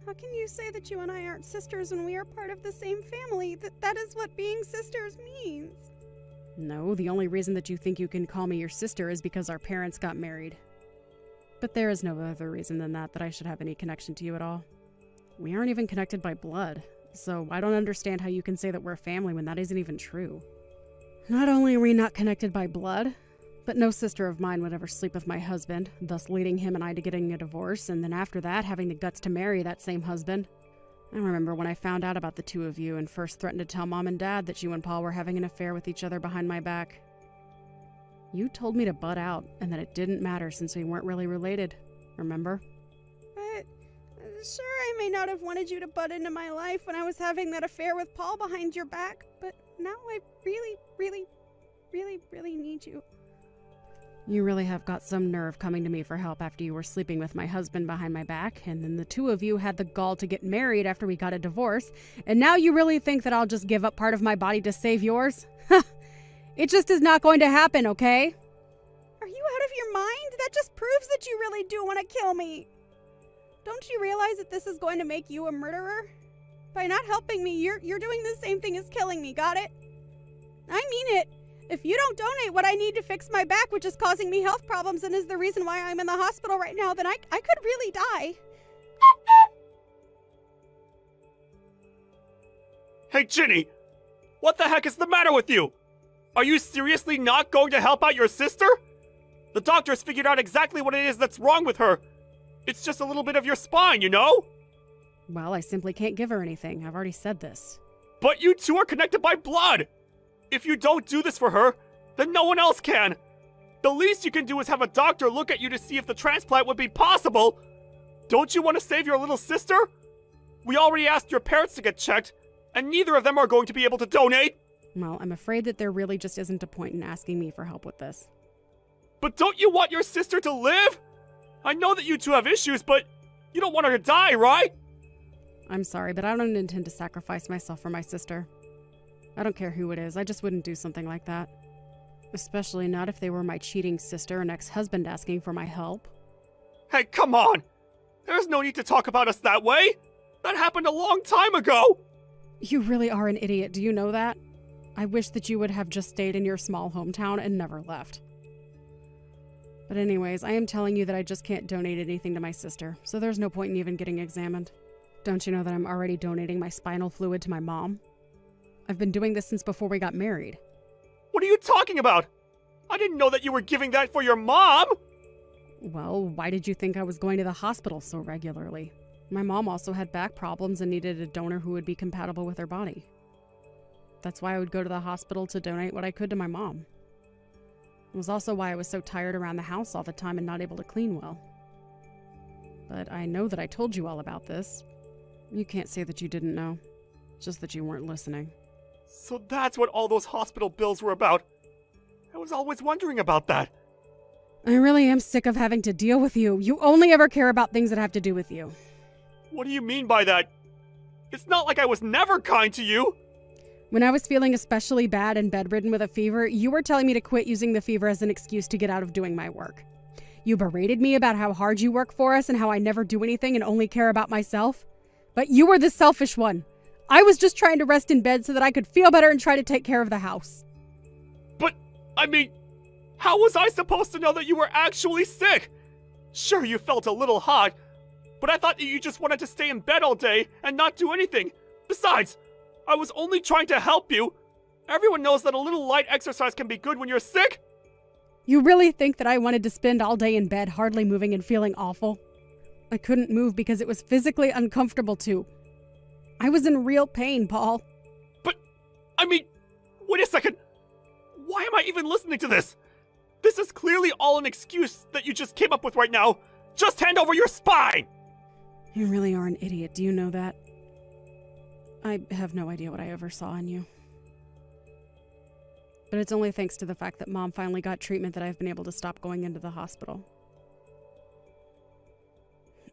How can you say that you and I aren't sisters when we are part of the same family? That is what being sisters means. No, the only reason that you think you can call me your sister is because our parents got married. But there is no other reason than that I should have any connection to you at all. We aren't even connected by blood, so I don't understand how you can say that we're family when that isn't even true. Not only are we not connected by blood, but no sister of mine would ever sleep with my husband, thus leading him and I to getting a divorce, and then after that, having the guts to marry that same husband. I remember when I found out about the two of you and first threatened to tell Mom and Dad that you and Paul were having an affair with each other behind my back. You told me to butt out, and that it didn't matter since we weren't really related, remember? But, sure, I may not have wanted you to butt into my life when I was having that affair with Paul behind your back, but now I really, really, really, really need you. You really have got some nerve coming to me for help after you were sleeping with my husband behind my back, and then the two of you had the gall to get married after we got a divorce, and now you really think that I'll just give up part of my body to save yours? It just is not going to happen, okay? Are you out of your mind? That just proves that you really do want to kill me. Don't you realize that this is going to make you a murderer? By not helping me, you're doing the same thing as killing me, got it? I mean it. If you don't donate what I need to fix my back, which is causing me health problems and is the reason why I'm in the hospital right now, then I could really die. Hey, Ginny! What the heck is the matter with you? Are you seriously not going to help out your sister? The doctors figured out exactly what it is that's wrong with her. It's just a little bit of your spine, you know? Well, I simply can't give her anything. I've already said this. But you two are connected by blood! If you don't do this for her, then no one else can. The least you can do is have a doctor look at you to see if the transplant would be possible. Don't you want to save your little sister? We already asked your parents to get checked, and neither of them are going to be able to donate. Well, I'm afraid that there really just isn't a point in asking me for help with this. But don't you want your sister to live? I know that you two have issues, but you don't want her to die, right? I'm sorry, but I don't intend to sacrifice myself for my sister. I don't care who it is, I just wouldn't do something like that. Especially not if they were my cheating sister and ex-husband asking for my help. Hey, come on! There's no need to talk about us that way! That happened a long time ago! You really are an idiot, do you know that? I wish that you would have just stayed in your small hometown and never left. But anyways, I am telling you that I just can't donate anything to my sister, so there's no point in even getting examined. Don't you know that I'm already donating my spinal fluid to my mom? I've been doing this since before we got married. What are you talking about? I didn't know that you were giving that for your mom! Well, why did you think I was going to the hospital so regularly? My mom also had back problems and needed a donor who would be compatible with her body. That's why I would go to the hospital to donate what I could to my mom. It was also why I was so tired around the house all the time and not able to clean well. But I know that I told you all about this. You can't say that you didn't know, just that you weren't listening. So that's what all those hospital bills were about. I was always wondering about that. I really am sick of having to deal with you. You only ever care about things that have to do with you. What do you mean by that? It's not like I was never kind to you. When I was feeling especially bad and bedridden with a fever, you were telling me to quit using the fever as an excuse to get out of doing my work. You berated me about how hard you work for us and how I never do anything and only care about myself. But you were the selfish one. I was just trying to rest in bed so that I could feel better and try to take care of the house. But, I mean, how was I supposed to know that you were actually sick? Sure, you felt a little hot, but I thought that you just wanted to stay in bed all day and not do anything. Besides, I was only trying to help you. Everyone knows that a little light exercise can be good when you're sick. You really think that I wanted to spend all day in bed, hardly moving and feeling awful? I couldn't move because it was physically uncomfortable to. I was in real pain, Paul. But, I mean, wait a second. Why am I even listening to this? This is clearly all an excuse that you just came up with right now. Just hand over your spine! You really are an idiot, do you know that? I have no idea what I ever saw in you. But it's only thanks to the fact that Mom finally got treatment that I've been able to stop going into the hospital.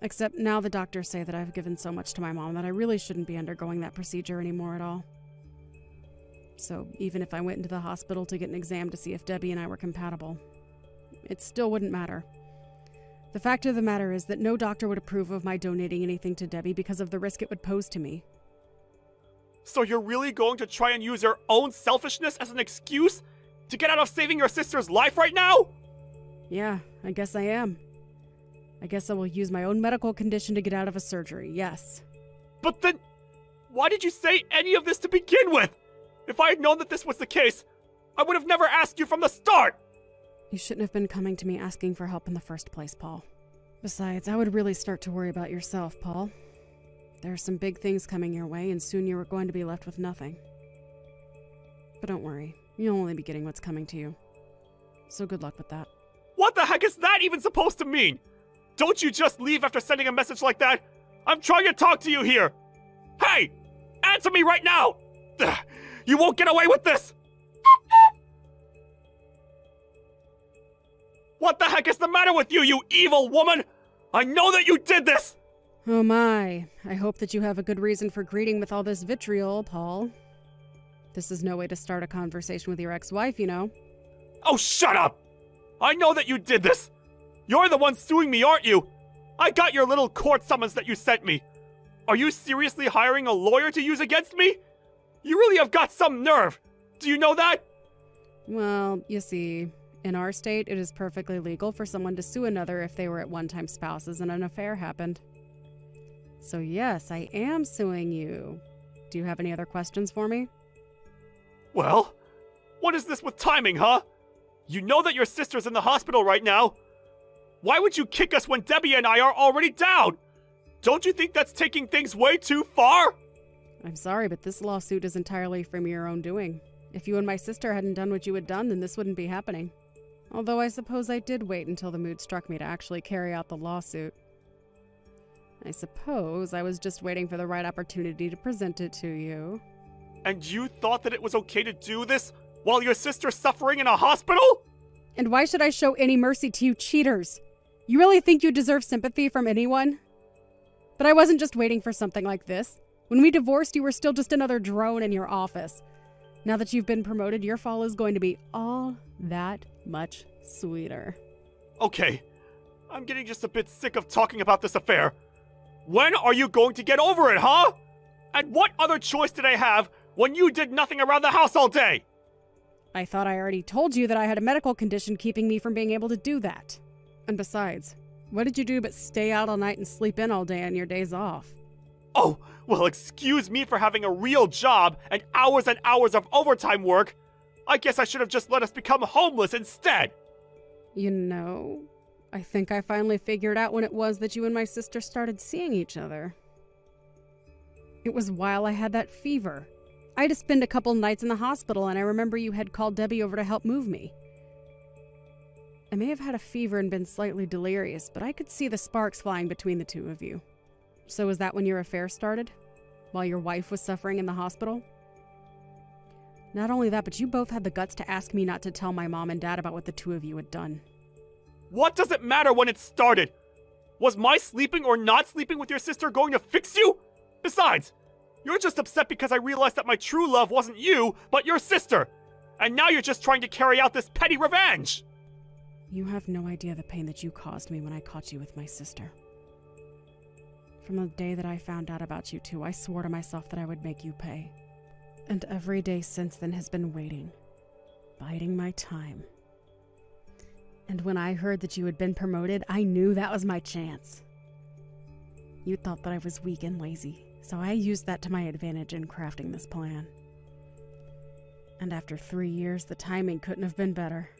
Except now the doctors say that I've given so much to my mom that I really shouldn't be undergoing that procedure anymore at all. So even if I went into the hospital to get an exam to see if Debbie and I were compatible, it still wouldn't matter. The fact of the matter is that no doctor would approve of my donating anything to Debbie because of the risk it would pose to me. So you're really going to try and use your own selfishness as an excuse to get out of saving your sister's life right now? Yeah, I guess I am. I guess I will use my own medical condition to get out of a surgery, yes. But then, why did you say any of this to begin with? If I had known that this was the case, I would have never asked you from the start! You shouldn't have been coming to me asking for help in the first place, Paul. Besides, I would really start to worry about yourself, Paul. There are some big things coming your way, and soon you are going to be left with nothing. But don't worry, you'll only be getting what's coming to you. So good luck with that. What the heck is that even supposed to mean? Don't you just leave after sending a message like that? I'm trying to talk to you here! Hey! Answer me right now! Ugh, you won't get away with this! What the heck is the matter with you, you evil woman? I know that you did this! Oh my, I hope that you have a good reason for greeting with all this vitriol, Paul. This is no way to start a conversation with your ex-wife, you know. Oh, shut up! I know that you did this! You're the one suing me, aren't you? I got your little court summons that you sent me. Are you seriously hiring a lawyer to use against me? You really have got some nerve. Do you know that? Well, you see, in our state, it is perfectly legal for someone to sue another if they were at one-time spouses and an affair happened. So yes, I am suing you. Do you have any other questions for me? Well, what is this with timing, huh? You know that your sister's in the hospital right now. Why would you kick us when Debbie and I are already down? Don't you think that's taking things way too far? I'm sorry, but this lawsuit is entirely from your own doing. If you and my sister hadn't done what you had done, then this wouldn't be happening. Although I suppose I did wait until the mood struck me to actually carry out the lawsuit. I suppose I was just waiting for the right opportunity to present it to you. And you thought that it was okay to do this while your sister's suffering in a hospital? And why should I show any mercy to you cheaters? You really think you deserve sympathy from anyone? But I wasn't just waiting for something like this. When we divorced, you were still just another drone in your office. Now that you've been promoted, your fall is going to be all that much sweeter. Okay, I'm getting just a bit sick of talking about this affair. When are you going to get over it, huh? And what other choice did I have when you did nothing around the house all day? I thought I already told you that I had a medical condition keeping me from being able to do that. And besides, what did you do but stay out all night and sleep in all day on your days off? Oh, well, excuse me for having a real job and hours of overtime work. I guess I should have just let us become homeless instead. You know, I think I finally figured out when it was that you and my sister started seeing each other. It was while I had that fever. I had to spend a couple nights in the hospital, and I remember you had called Debbie over to help move me. I may have had a fever and been slightly delirious, but I could see the sparks flying between the two of you. So was that when your affair started? While your wife was suffering in the hospital? Not only that, but you both had the guts to ask me not to tell my mom and dad about what the two of you had done. What does it matter when it started? Was my sleeping or not sleeping with your sister going to fix you? Besides, you're just upset because I realized that my true love wasn't you, but your sister. And now you're just trying to carry out this petty revenge. You have no idea the pain that you caused me when I caught you with my sister. From the day that I found out about you two, I swore to myself that I would make you pay. And every day since then has been waiting, biding my time. And when I heard that you had been promoted, I knew that was my chance. You thought that I was weak and lazy, so I used that to my advantage in crafting this plan. And after 3 years, the timing couldn't have been better.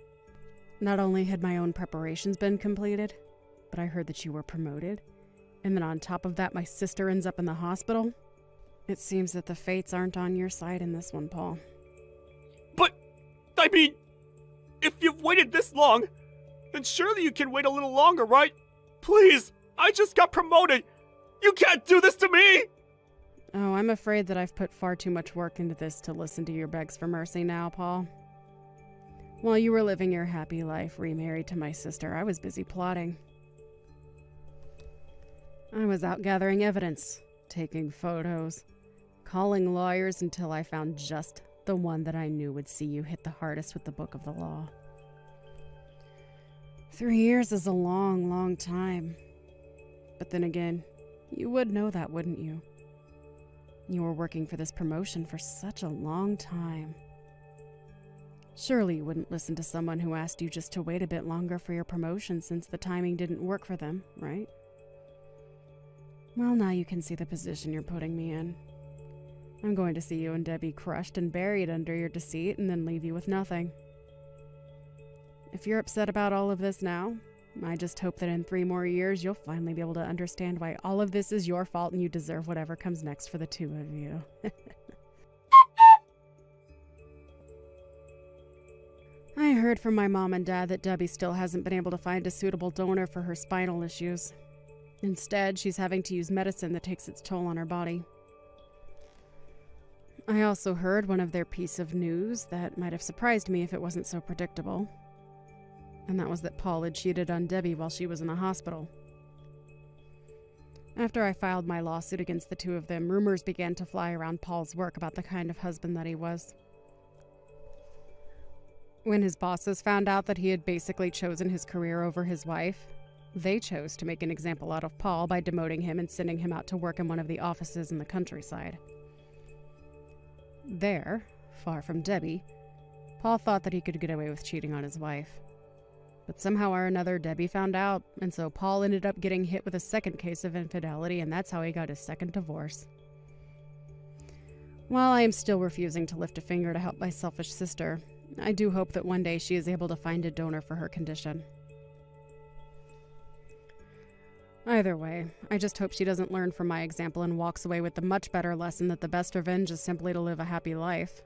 Not only had my own preparations been completed, but I heard that you were promoted, and then on top of that, my sister ends up in the hospital. It seems that the fates aren't on your side in this one, Paul. But, I mean, if you've waited this long, then surely you can wait a little longer, right? Please, I just got promoted. You can't do this to me! Oh, I'm afraid that I've put far too much work into this to listen to your begs for mercy now, Paul. While you were living your happy life remarried to my sister, I was busy plotting. I was out gathering evidence, taking photos, calling lawyers until I found just the one that I knew would see you hit the hardest with the book of the law. 3 years is a long, long time. But then again, you would know that, wouldn't you? You were working for this promotion for such a long time. Surely you wouldn't listen to someone who asked you just to wait a bit longer for your promotion since the timing didn't work for them, right? Well, now you can see the position you're putting me in. I'm going to see you and Debbie crushed and buried under your deceit and then leave you with nothing. If you're upset about all of this now, I just hope that in 3 more years you'll finally be able to understand why all of this is your fault and you deserve whatever comes next for the two of you. I heard from my mom and dad that Debbie still hasn't been able to find a suitable donor for her spinal issues. Instead, she's having to use medicine that takes its toll on her body. I also heard one of their piece of news that might have surprised me if it wasn't so predictable. And that was that Paul had cheated on Debbie while she was in the hospital. After I filed my lawsuit against the two of them, rumors began to fly around Paul's work about the kind of husband that he was. When his bosses found out that he had basically chosen his career over his wife, they chose to make an example out of Paul by demoting him and sending him out to work in one of the offices in the countryside. There, far from Debbie, Paul thought that he could get away with cheating on his wife. But somehow or another, Debbie found out, and so Paul ended up getting hit with a second case of infidelity, and that's how he got his second divorce. While I am still refusing to lift a finger to help my selfish sister, I do hope that one day she is able to find a donor for her condition. Either way, I just hope she doesn't learn from my example and walks away with the much better lesson that the best revenge is simply to live a happy life.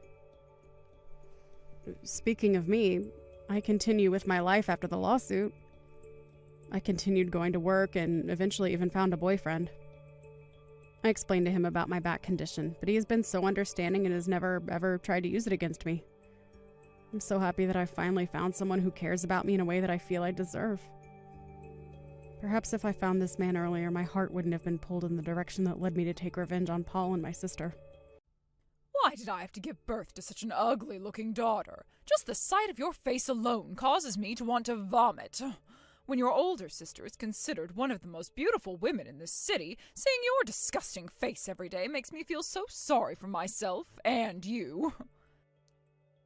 Speaking of me, I continue with my life after the lawsuit. I continued going to work and eventually even found a boyfriend. I explained to him about my back condition, but he has been so understanding and has never ever tried to use it against me. I'm so happy that I finally found someone who cares about me in a way that I feel I deserve. Perhaps if I found this man earlier, my heart wouldn't have been pulled in the direction that led me to take revenge on Paul and my sister. Why did I have to give birth to such an ugly-looking daughter? Just the sight of your face alone causes me to want to vomit. When your older sister is considered one of the most beautiful women in this city, seeing your disgusting face every day makes me feel so sorry for myself and you.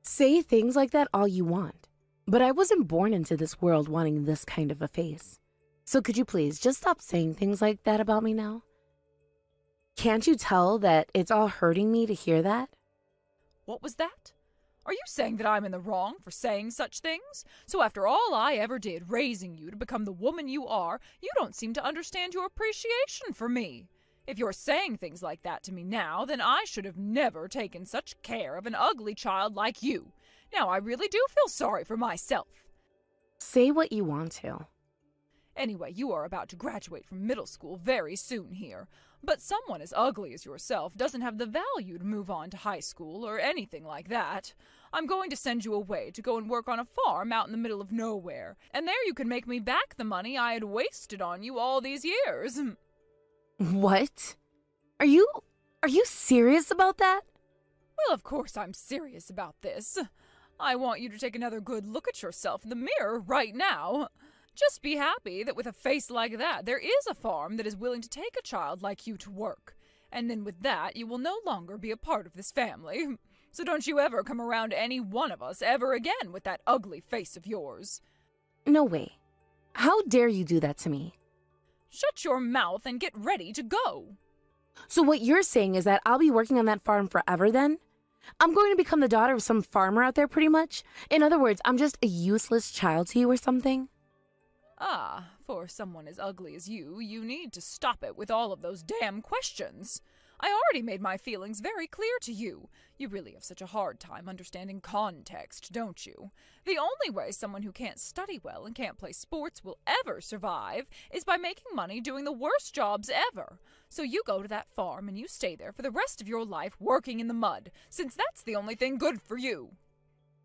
Say things like that all you want, but I wasn't born into this world wanting this kind of a face. So could you please just stop saying things like that about me now? Can't you tell that it's all hurting me to hear that? What was that? Are you saying that I'm in the wrong for saying such things? So after all I ever did raising you to become the woman you are, you don't seem to understand your appreciation for me. If you're saying things like that to me now, then I should have never taken such care of an ugly child like you. Now I really do feel sorry for myself. Say what you want to. Anyway, you are about to graduate from middle school very soon here. But someone as ugly as yourself doesn't have the value to move on to high school or anything like that. I'm going to send you away to go and work on a farm out in the middle of nowhere, and there you can make me back the money I had wasted on you all these years. What? Are you serious about that? Well, of course I'm serious about this. I want you to take another good look at yourself in the mirror right now. Just be happy that with a face like that, there is a farm that is willing to take a child like you to work. And then with that, you will no longer be a part of this family. So don't you ever come around any one of us ever again with that ugly face of yours. No way. How dare you do that to me? Shut your mouth and get ready to go. So what you're saying is that I'll be working on that farm forever then? I'm going to become the daughter of some farmer out there pretty much? In other words, I'm just a useless child to you or something? Ah, for someone as ugly as you need to stop it with all of those damn questions. I already made my feelings very clear to you. You really have such a hard time understanding context, don't you? The only way someone who can't study well and can't play sports will ever survive is by making money doing the worst jobs ever. So you go to that farm and you stay there for the rest of your life working in the mud, since that's the only thing good for you.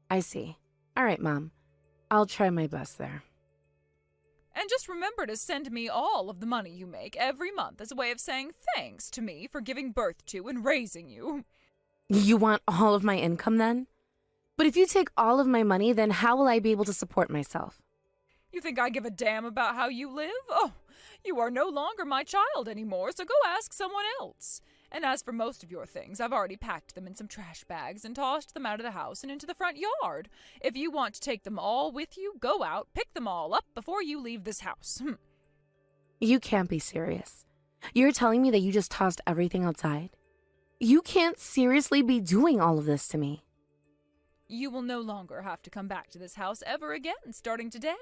I see. All right, Mom. I'll try my best there. And just remember to send me all of the money you make every month as a way of saying thanks to me for giving birth to and raising you. You want all of my income then? But if you take all of my money, then how will I be able to support myself? You think I give a damn about how you live? Oh, you are no longer my child anymore, so go ask someone else. And as for most of your things, I've already packed them in some trash bags and tossed them out of the house and into the front yard. If you want to take them all with you, go out, pick them all up before you leave this house. You can't be serious. You're telling me that you just tossed everything outside? You can't seriously be doing all of this to me. You will no longer have to come back to this house ever again, starting today.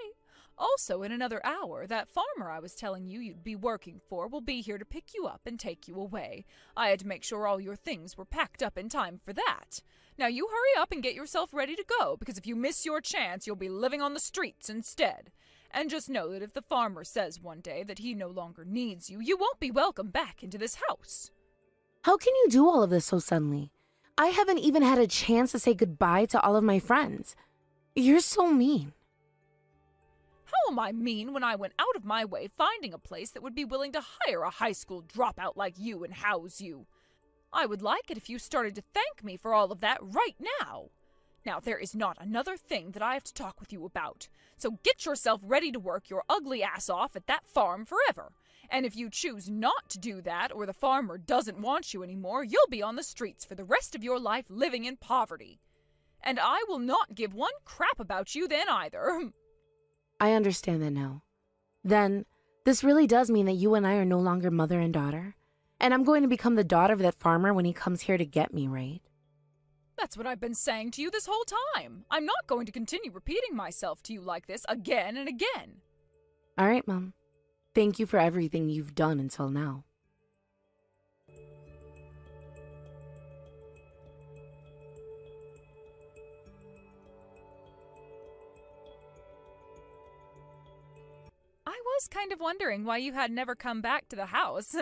Also, in another hour, that farmer I was telling you you'd be working for will be here to pick you up and take you away. I had to make sure all your things were packed up in time for that. Now you hurry up and get yourself ready to go, because if you miss your chance, you'll be living on the streets instead. And just know that if the farmer says one day that he no longer needs you, you won't be welcome back into this house. How can you do all of this so suddenly? I haven't even had a chance to say goodbye to all of my friends. You're so mean. How am I mean when I went out of my way finding a place that would be willing to hire a high school dropout like you and house you? I would like it if you started to thank me for all of that right now. Now, there is not another thing that I have to talk with you about, so get yourself ready to work your ugly ass off at that farm forever. And if you choose not to do that, or the farmer doesn't want you anymore, you'll be on the streets for the rest of your life living in poverty. And I will not give one crap about you then either. I understand that now. Then, this really does mean that you and I are no longer mother and daughter, and I'm going to become the daughter of that farmer when he comes here to get me, right? That's what I've been saying to you this whole time. I'm not going to continue repeating myself to you like this again and again. All right, Mom. Thank you for everything you've done until now. I was kind of wondering why you had never come back to the house,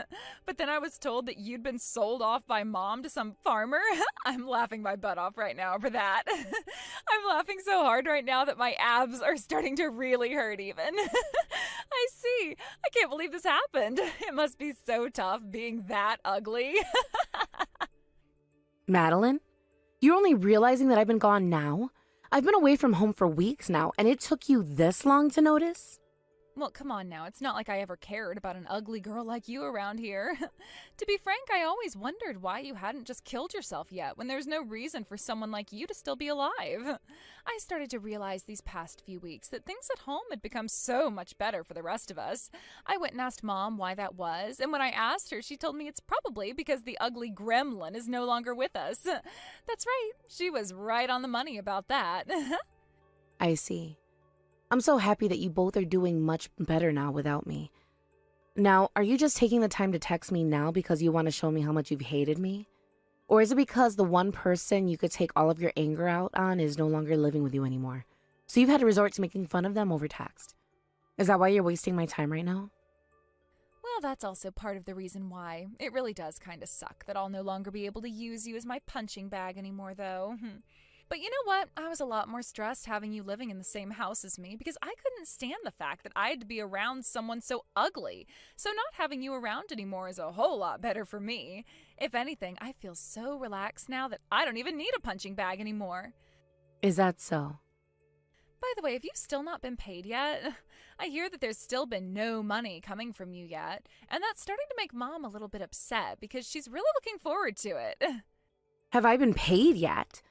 but then I was told that you'd been sold off by Mom to some farmer. I'm laughing my butt off right now for that. I'm laughing so hard right now that my abs are starting to really hurt even. I see. I can't believe this happened. It must be so tough being that ugly. Madeline, you're only realizing that I've been gone now? I've been away from home for weeks now, and it took you this long to notice? Well, come on now. It's not like I ever cared about an ugly girl like you around here. To be frank, I always wondered why you hadn't just killed yourself yet when there's no reason for someone like you to still be alive. I started to realize these past few weeks that things at home had become so much better for the rest of us. I went and asked Mom why that was, and when I asked her, she told me it's probably because the ugly gremlin is no longer with us. That's right. She was right on the money about that. I see. I'm so happy that you both are doing much better now without me. Now, are you just taking the time to text me now because you want to show me how much you've hated me? Or is it because the one person you could take all of your anger out on is no longer living with you anymore? So you've had to resort to making fun of them over text. Is that why you're wasting my time right now? Well, that's also part of the reason why. It really does kind of suck that I'll no longer be able to use you as my punching bag anymore, though. But you know what? I was a lot more stressed having you living in the same house as me because I couldn't stand the fact that I had to be around someone so ugly. So not having you around anymore is a whole lot better for me. If anything, I feel so relaxed now that I don't even need a punching bag anymore. Is that so? By the way, have you still not been paid yet? I hear that there's still been no money coming from you yet, and that's starting to make Mom a little bit upset because she's really looking forward to it. Have I been paid yet?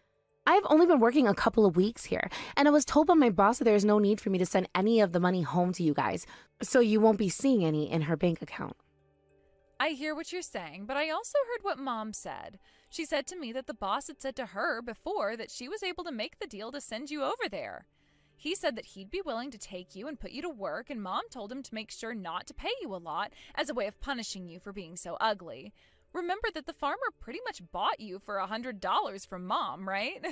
I've only been working a couple of weeks here, and I was told by my boss that there's no need for me to send any of the money home to you guys, so you won't be seeing any in her bank account. I hear what you're saying, but I also heard what Mom said. She said to me that the boss had said to her before that she was able to make the deal to send you over there. He said that he'd be willing to take you and put you to work, and Mom told him to make sure not to pay you a lot as a way of punishing you for being so ugly. Remember that the farmer pretty much bought you for $100 from Mom, right?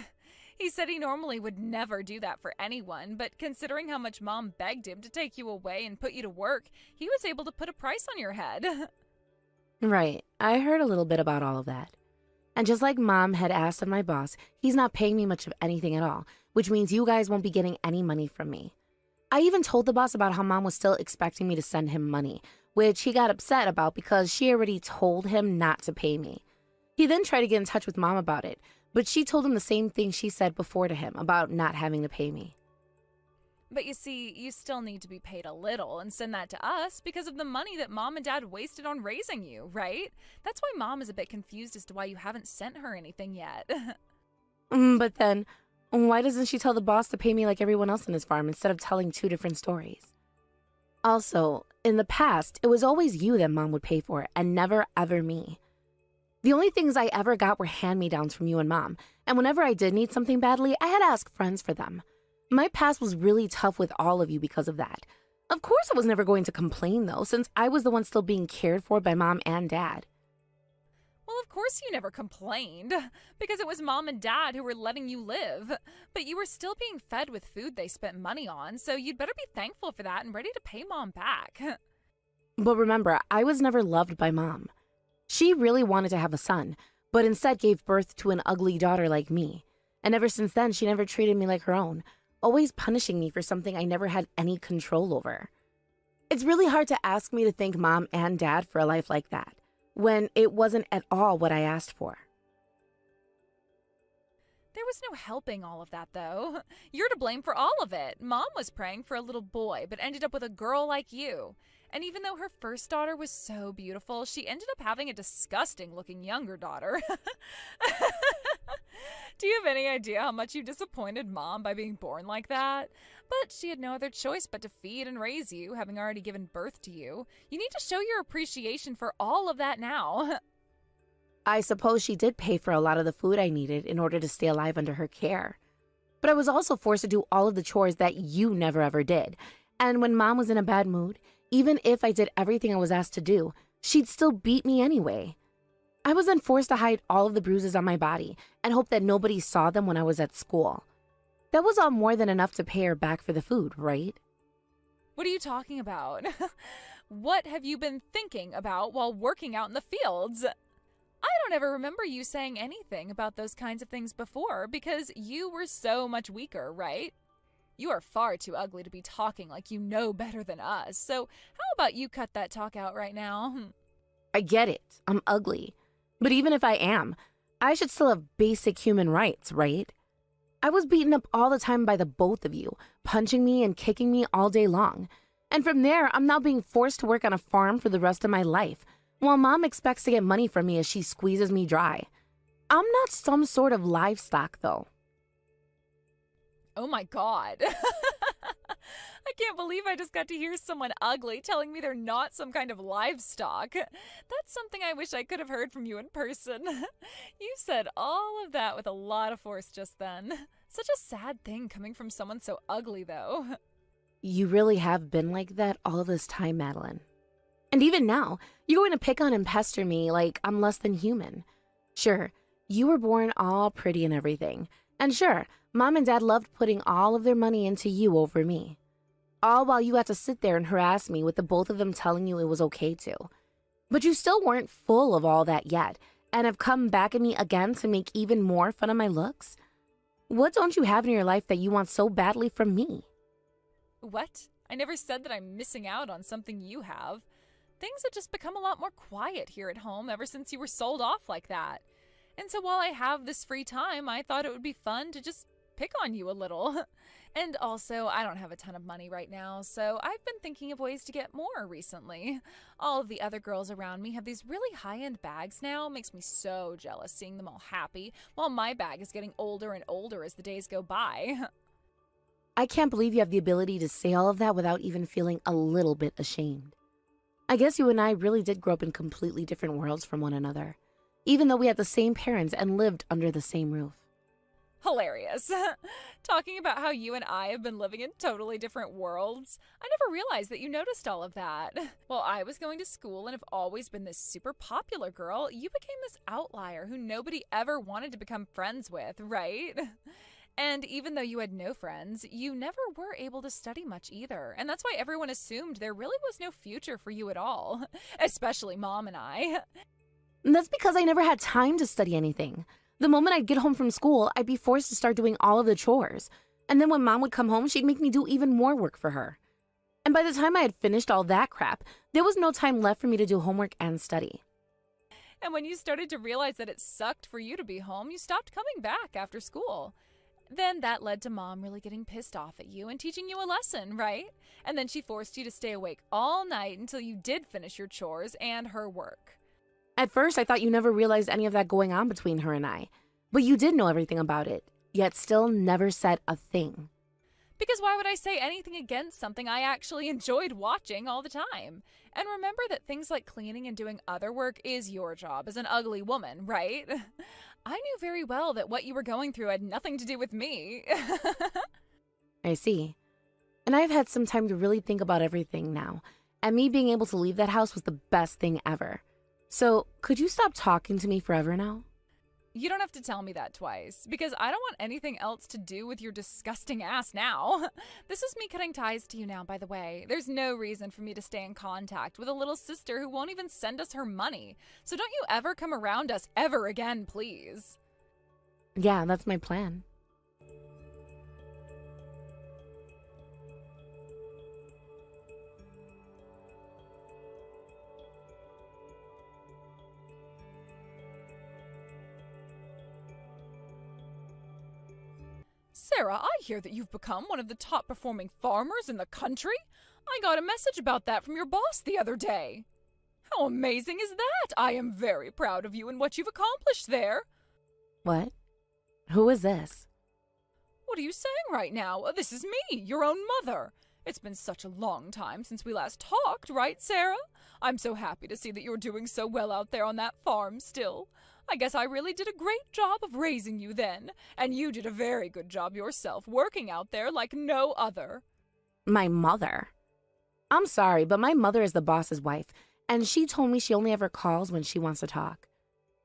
He said he normally would never do that for anyone, but considering how much Mom begged him to take you away and put you to work, he was able to put a price on your head. Right, I heard a little bit about all of that. And just like Mom had asked of my boss, he's not paying me much of anything at all, which means you guys won't be getting any money from me. I even told the boss about how Mom was still expecting me to send him money, which he got upset about because she already told him not to pay me. He then tried to get in touch with Mom about it, but she told him the same thing she said before to him about not having to pay me. But you see, you still need to be paid a little and send that to us because of the money that Mom and Dad wasted on raising you, right? That's why Mom is a bit confused as to why you haven't sent her anything yet. But then, why doesn't she tell the boss to pay me like everyone else in his farm instead of telling two different stories? Also, in the past, it was always you that Mom would pay for and never ever me. The only things I ever got were hand-me-downs from you and Mom, and whenever I did need something badly, I had to ask friends for them. My past was really tough with all of you because of that. Of course I was never going to complain though, since I was the one still being cared for by Mom and Dad. Well, of course you never complained, because it was Mom and Dad who were letting you live. But you were still being fed with food they spent money on, so you'd better be thankful for that and ready to pay Mom back. But remember, I was never loved by Mom. She really wanted to have a son, but instead gave birth to an ugly daughter like me. And ever since then, she never treated me like her own, always punishing me for something I never had any control over. It's really hard to ask me to thank Mom and Dad for a life like that, when it wasn't at all what I asked for. There was no helping all of that, though. You're to blame for all of it. Mom was praying for a little boy, but ended up with a girl like you. And even though her first daughter was so beautiful, she ended up having a disgusting-looking younger daughter. Do you have any idea how much you disappointed Mom by being born like that? But she had no other choice but to feed and raise you, having already given birth to you. You need to show your appreciation for all of that now. I suppose she did pay for a lot of the food I needed in order to stay alive under her care. But I was also forced to do all of the chores that you never ever did. And when Mom was in a bad mood, even if I did everything I was asked to do, she'd still beat me anyway. I was then forced to hide all of the bruises on my body and hope that nobody saw them when I was at school. That was all more than enough to pay her back for the food, right? What are you talking about? What have you been thinking about while working out in the fields? I don't ever remember you saying anything about those kinds of things before because you were so much weaker, right? You are far too ugly to be talking like you know better than us, so how about you cut that talk out right now? I get it. I'm ugly. But even if I am, I should still have basic human rights, right? I was beaten up all the time by the both of you, punching me and kicking me all day long. And from there, I'm now being forced to work on a farm for the rest of my life, while Mom expects to get money from me as she squeezes me dry. I'm not some sort of livestock, though. Oh my god. I can't believe I just got to hear someone ugly telling me they're not some kind of livestock. That's something I wish I could have heard from you in person. You said all of that with a lot of force just then. Such a sad thing coming from someone so ugly, though. You really have been like that all of this time, Madeline. And even now, you're going to pick on and pester me like I'm less than human. Sure, you were born all pretty and everything. And sure, Mom and Dad loved putting all of their money into you over me. All while you had to sit there and harass me with the both of them telling you it was okay to. But you still weren't full of all that yet, and have come back at me again to make even more fun of my looks? What don't you have in your life that you want so badly from me? What? I never said that I'm missing out on something you have. Things have just become a lot more quiet here at home ever since you were sold off like that. And so while I have this free time, I thought it would be fun to just pick on you a little. And also, I don't have a ton of money right now, so I've been thinking of ways to get more recently. All of the other girls around me have these really high-end bags now. Makes me so jealous seeing them all happy, while my bag is getting older and older as the days go by. I can't believe you have the ability to say all of that without even feeling a little bit ashamed. I guess you and I really did grow up in completely different worlds from one another, even though we had the same parents and lived under the same roof. Hilarious. Talking about how you and I have been living in totally different worlds. I never realized that you noticed all of that. While I was going to school and have always been this super popular girl, you became this outlier who nobody ever wanted to become friends with, right? And even though you had no friends, you never were able to study much either. And that's why everyone assumed there really was no future for you at all. Especially Mom and I. That's because I never had time to study anything. The moment I'd get home from school, I'd be forced to start doing all of the chores. And then when Mom would come home, she'd make me do even more work for her. And by the time I had finished all that crap, there was no time left for me to do homework and study. And when you started to realize that it sucked for you to be home, you stopped coming back after school. Then that led to Mom really getting pissed off at you and teaching you a lesson, right? And then she forced you to stay awake all night until you did finish your chores and her work. At first, I thought you never realized any of that going on between her and I. But you did know everything about it, yet still never said a thing. Because why would I say anything against something I actually enjoyed watching all the time? And remember that things like cleaning and doing other work is your job as an ugly woman, right? I knew very well that what you were going through had nothing to do with me. I see. And I've had some time to really think about everything now, and me being able to leave that house was the best thing ever. So, could you stop talking to me forever now? You don't have to tell me that twice, because I don't want anything else to do with your disgusting ass now. This is me cutting ties to you now, by the way. There's no reason for me to stay in contact with a little sister who won't even send us her money. So don't you ever come around us ever again, please. Yeah, that's my plan. Sarah, I hear that you've become one of the top performing farmers in the country. I got a message about that from your boss the other day. How amazing is that? I am very proud of you and what you've accomplished there. What? Who is this? What are you saying right now? This is me, your own mother. It's been such a long time since we last talked, right, Sarah? I'm so happy to see that you're doing so well out there on that farm still. I guess I really did a great job of raising you then, and you did a very good job yourself working out there like no other. My mother? I'm sorry, but my mother is the boss's wife, and she told me she only ever calls when she wants to talk.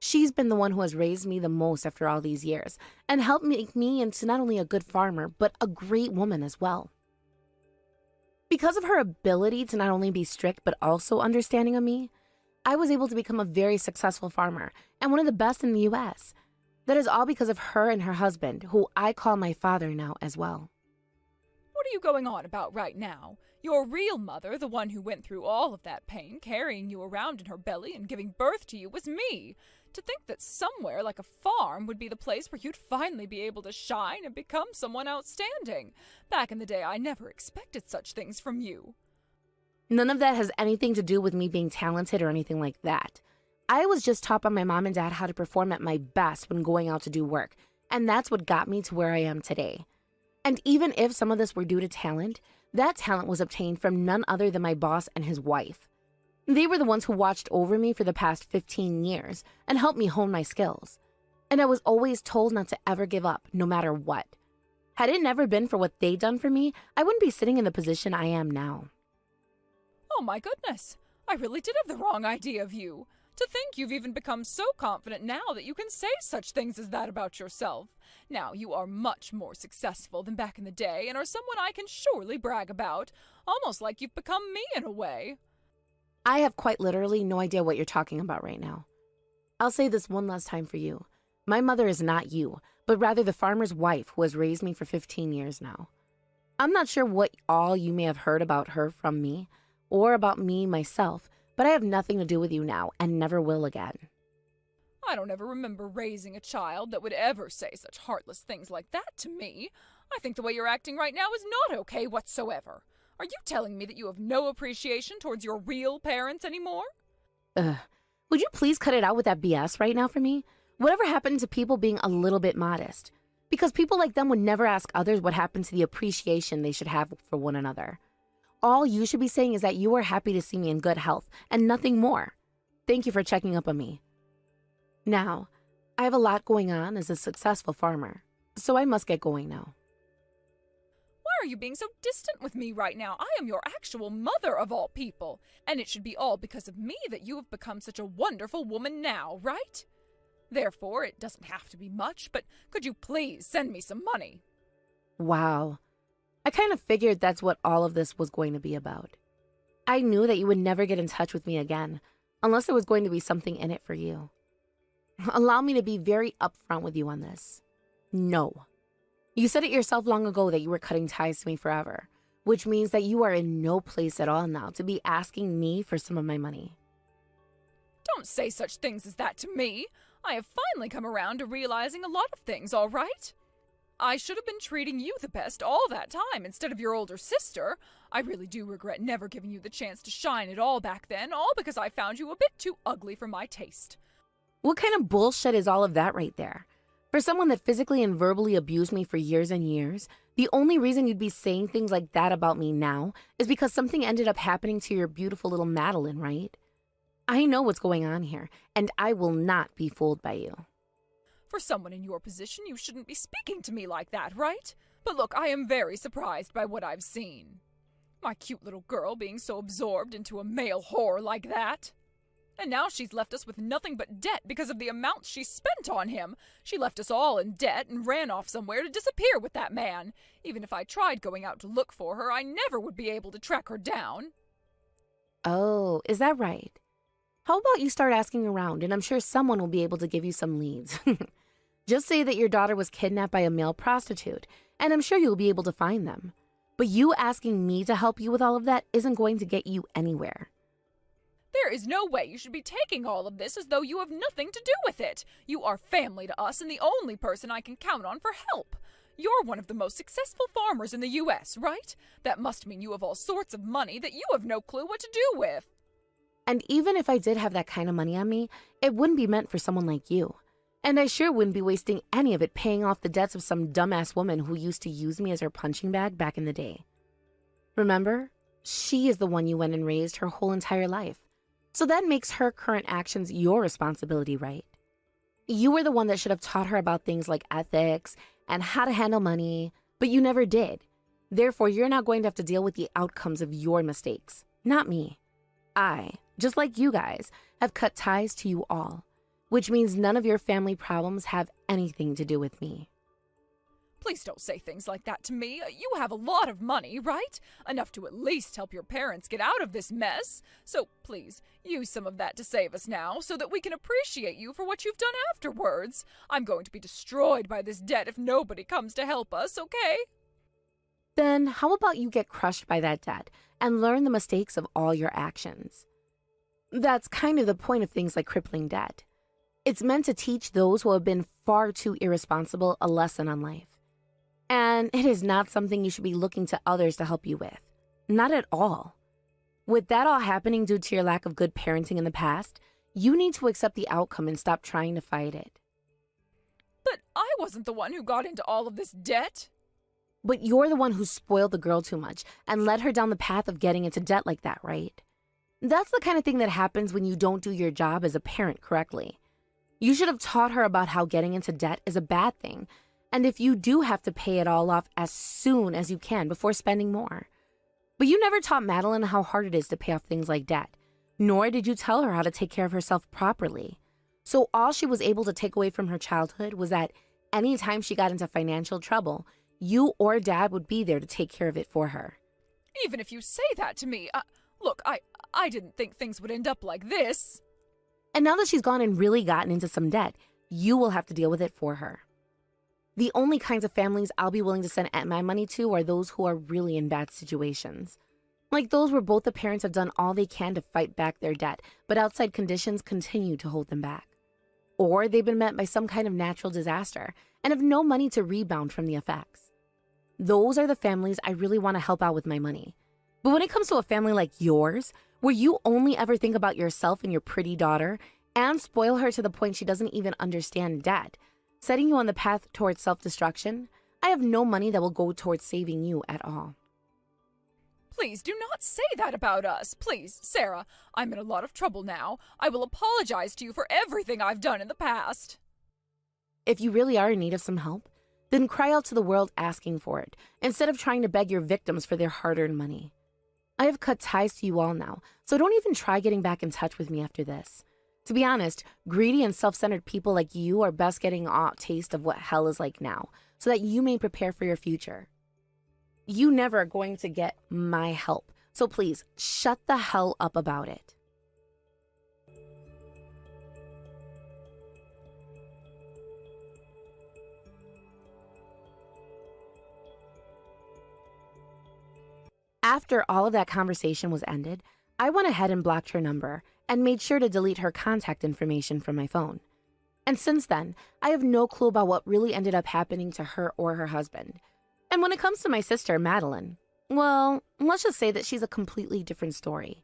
She's been the one who has raised me the most after all these years, and helped make me into not only a good farmer, but a great woman as well. Because of her ability to not only be strict, but also understanding of me, I was able to become a very successful farmer and one of the best in the U.S. That is all because of her and her husband, who I call my father now as well. What are you going on about right now? Your real mother, the one who went through all of that pain, carrying you around in her belly and giving birth to you, was me. To think that somewhere like a farm would be the place where you'd finally be able to shine and become someone outstanding. Back in the day, I never expected such things from you. None of that has anything to do with me being talented or anything like that. I was just taught by my mom and dad how to perform at my best when going out to do work, and that's what got me to where I am today. And even if some of this were due to talent, that talent was obtained from none other than my boss and his wife. They were the ones who watched over me for the past 15 years and helped me hone my skills. And I was always told not to ever give up, no matter what. Had it never been for what they'd done for me, I wouldn't be sitting in the position I am now. Oh my goodness, I really did have the wrong idea of you. To think you've even become so confident now that you can say such things as that about yourself. Now you are much more successful than back in the day and are someone I can surely brag about, almost like you've become me in a way. I have quite literally no idea what you're talking about right now. I'll say this one last time for you. My mother is not you, but rather the farmer's wife who has raised me for 15 years now. I'm not sure what all you may have heard about her from me, or about me myself, but I have nothing to do with you now and never will again. I don't ever remember raising a child that would ever say such heartless things like that to me. I think the way you're acting right now is not okay whatsoever. Are you telling me that you have no appreciation towards your real parents anymore? Would you please cut it out with that BS right now for me? Whatever happened to people being a little bit modest? Because people like them would never ask others what happened to the appreciation they should have for one another. All you should be saying is that you are happy to see me in good health and nothing more. Thank you for checking up on me. Now, I have a lot going on as a successful farmer, so I must get going now. Why are you being so distant with me right now? I am your actual mother of all people, and it should be all because of me that you have become such a wonderful woman now, right? Therefore, it doesn't have to be much, but could you please send me some money? Wow. I kind of figured that's what all of this was going to be about. I knew that you would never get in touch with me again, unless there was going to be something in it for you. Allow me to be very upfront with you on this. No. You said it yourself long ago that you were cutting ties to me forever, which means that you are in no place at all now to be asking me for some of my money. Don't say such things as that to me. I have finally come around to realizing a lot of things, all right? I should have been treating you the best all that time instead of your older sister. I really do regret never giving you the chance to shine at all back then, all because I found you a bit too ugly for my taste. What kind of bullshit is all of that right there? For someone that physically and verbally abused me for years and years, the only reason you'd be saying things like that about me now is because something ended up happening to your beautiful little Madeline, right? I know what's going on here, and I will not be fooled by you. For someone in your position, you shouldn't be speaking to me like that, right? But look, I am very surprised by what I've seen. My cute little girl being so absorbed into a male whore like that. And now she's left us with nothing but debt because of the amount she spent on him. She left us all in debt and ran off somewhere to disappear with that man. Even if I tried going out to look for her, I never would be able to track her down. Oh, is that right? How about you start asking around, and I'm sure someone will be able to give you some leads. Just say that your daughter was kidnapped by a male prostitute, and I'm sure you'll be able to find them. But you asking me to help you with all of that isn't going to get you anywhere. There is no way you should be taking all of this as though you have nothing to do with it. You are family to us and the only person I can count on for help. You're one of the most successful farmers in the U.S., right? That must mean you have all sorts of money that you have no clue what to do with. And even if I did have that kind of money on me, it wouldn't be meant for someone like you. And I sure wouldn't be wasting any of it paying off the debts of some dumbass woman who used to use me as her punching bag back in the day. Remember? She is the one you went and raised her whole entire life. So that makes her current actions your responsibility, right? You were the one that should have taught her about things like ethics and how to handle money, but you never did. Therefore, you're not going to have to deal with the outcomes of your mistakes, not me. I, just like you guys, have cut ties to you all, which means none of your family problems have anything to do with me. Please don't say things like that to me. You have a lot of money, right? Enough to at least help your parents get out of this mess. So please, use some of that to save us now so that we can appreciate you for what you've done afterwards. I'm going to be destroyed by this debt if nobody comes to help us, okay? Then how about you get crushed by that debt and learn the mistakes of all your actions? That's kind of the point of things like crippling debt. It's meant to teach those who have been far too irresponsible a lesson on life. And it is not something you should be looking to others to help you with. Not at all. With that all happening due to your lack of good parenting in the past, you need to accept the outcome and stop trying to fight it. But I wasn't the one who got into all of this debt. But you're the one who spoiled the girl too much and led her down the path of getting into debt like that, right? That's the kind of thing that happens when you don't do your job as a parent correctly. You should have taught her about how getting into debt is a bad thing, and if you do have to pay it all off as soon as you can before spending more. But you never taught Madeline how hard it is to pay off things like debt, nor did you tell her how to take care of herself properly. So all she was able to take away from her childhood was that anytime she got into financial trouble, you or Dad would be there to take care of it for her. Even if you say that to me, look, I didn't think things would end up like this. And now that she's gone and really gotten into some debt, you will have to deal with it for her. The only kinds of families I'll be willing to send my money to are those who are really in bad situations. Like those where both the parents have done all they can to fight back their debt, but outside conditions continue to hold them back. or they've been met by some kind of natural disaster and have no money to rebound from the effects. Those are the families I really want to help out with my money. But when it comes to a family like yours, where you only ever think about yourself and your pretty daughter and spoil her to the point she doesn't even understand debt, setting you on the path towards self-destruction, I have no money that will go towards saving you at all. Please do not say that about us. Please, Sarah, I'm in a lot of trouble now. I will apologize to you for everything I've done in the past. If you really are in need of some help, then cry out to the world asking for it, instead of trying to beg your victims for their hard-earned money. I have cut ties to you all now, so don't even try getting back in touch with me after this. To be honest, greedy and self-centered people like you are best getting a taste of what hell is like now, so that you may prepare for your future. You never are going to get my help, so please shut the hell up about it. After all of that conversation was ended, I went ahead and blocked her number and made sure to delete her contact information from my phone. And since then, I have no clue about what really ended up happening to her or her husband. And when it comes to my sister, Madeline, well, let's just say that she's a completely different story.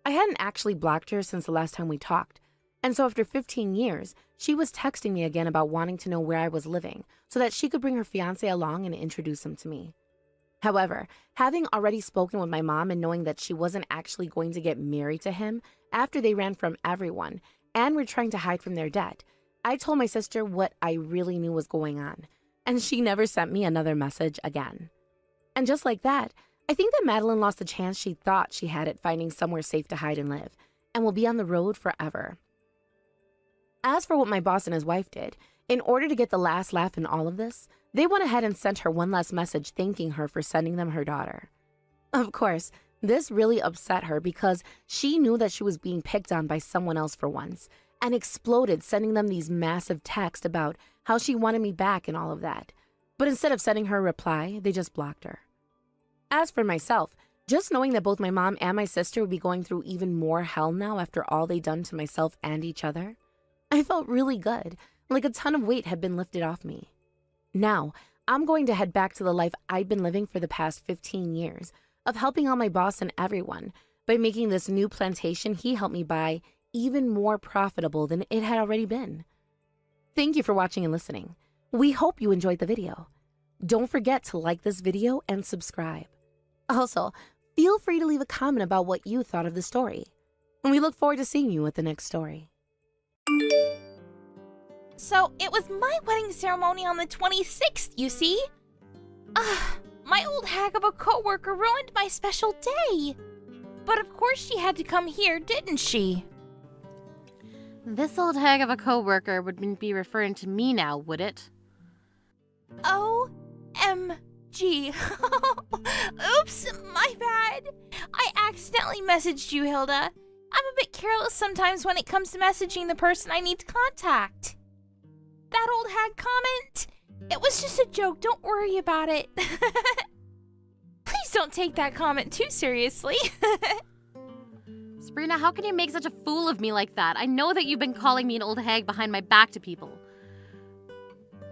I hadn't actually blocked her since the last time we talked, and so after 15 years, she was texting me again about wanting to know where I was living so that she could bring her fiancé along and introduce him to me. However, having already spoken with my mom and knowing that she wasn't actually going to get married to him after they ran from everyone and were trying to hide from their debt, I told my sister what I really knew was going on, and she never sent me another message again. And just like that, I think that Madeline lost the chance she thought she had at finding somewhere safe to hide and live, and will be on the road forever. As for what my boss and his wife did, in order to get the last laugh in all of this, they went ahead and sent her one last message thanking her for sending them her daughter. Of course, this really upset her because she knew that she was being picked on by someone else for once, and exploded sending them these massive texts about how she wanted me back and all of that. But instead of sending her a reply, they just blocked her. As for myself, just knowing that both my mom and my sister would be going through even more hell now after all they'd done to myself and each other, I felt really good, like a ton of weight had been lifted off me. Now, I'm going to head back to the life I've been living for the past 15 years, of helping out my boss and everyone by making this new plantation he helped me buy even more profitable than it had already been. Thank you for watching and listening. We hope you enjoyed the video. Don't forget to like this video and subscribe. Also, feel free to leave a comment about what you thought of the story. And we look forward to seeing you at the next story. So, it was my wedding ceremony on the 26th, you see? My old hag of a coworker ruined my special day. But of course she had to come here, didn't she? This old hag of a coworker would be referring to me now, would it? OMG. Oops, my bad. I accidentally messaged you, Hilda. I'm a bit careless sometimes when it comes to messaging the person I need to contact. That old hag comment? It was just a joke, don't worry about it. Please don't take that comment too seriously. Sabrina, how can you make such a fool of me like that? I know that you've been calling me an old hag behind my back to people.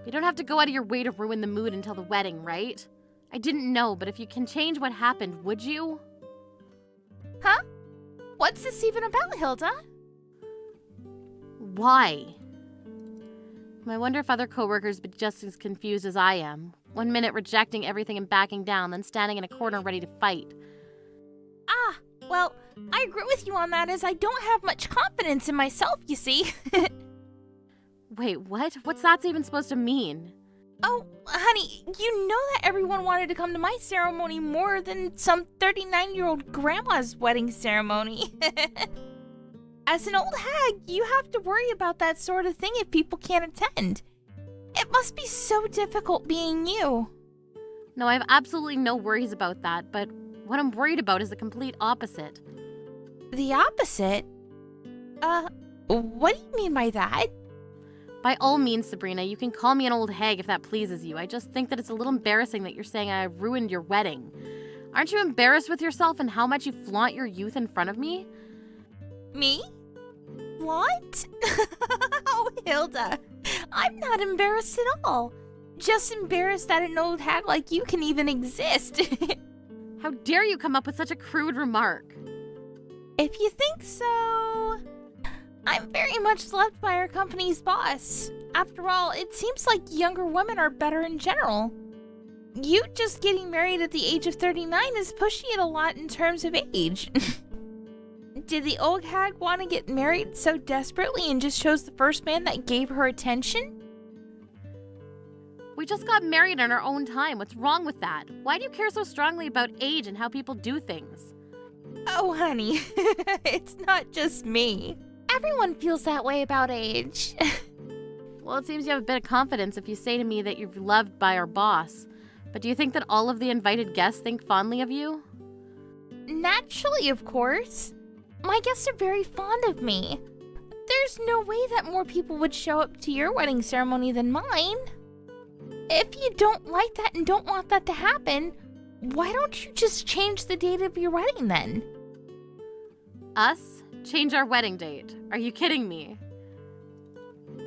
You don't have to go out of your way to ruin the mood until the wedding, right? I didn't know, but if you can change what happened, would you? Huh? What's this even about, Hilda? Why? I wonder if other coworkers would be just as confused as I am. 1 minute rejecting everything and backing down, then standing in a corner ready to fight. Well, I agree with you on that as I don't have much confidence in myself, you see. Wait, what? What's that even supposed to mean? Oh, honey, you know that everyone wanted to come to my ceremony more than some 39-year-old grandma's wedding ceremony. As an old hag, you have to worry about that sort of thing if people can't attend. It must be so difficult being you. No, I have absolutely no worries about that, but what I'm worried about is the complete opposite. The opposite? What do you mean by that? By all means, Sabrina, you can call me an old hag if that pleases you. I just think that it's a little embarrassing that you're saying I ruined your wedding. Aren't you embarrassed with yourself and how much you flaunt your youth in front of me? Me? What? Oh, Hilda, I'm not embarrassed at all. Just embarrassed that an old hag like you can even exist. How dare you come up with such a crude remark? If you think so, I'm very much loved by our company's boss. After all, it seems like younger women are better in general. You just getting married at the age of 39 is pushing it a lot in terms of age. Did the old hag want to get married so desperately and just chose the first man that gave her attention? We just got married in our own time. What's wrong with that? Why do you care so strongly about age and how people do things? Oh, honey, it's not just me. Everyone feels that way about age. Well, it seems you have a bit of confidence if you say to me that you're loved by our boss. But do you think that all of the invited guests think fondly of you? Naturally, of course. My guests are very fond of me. There's no way that more people would show up to your wedding ceremony than mine. If you don't like that and don't want that to happen, why don't you just change the date of your wedding then? Us? Change our wedding date? Are you kidding me?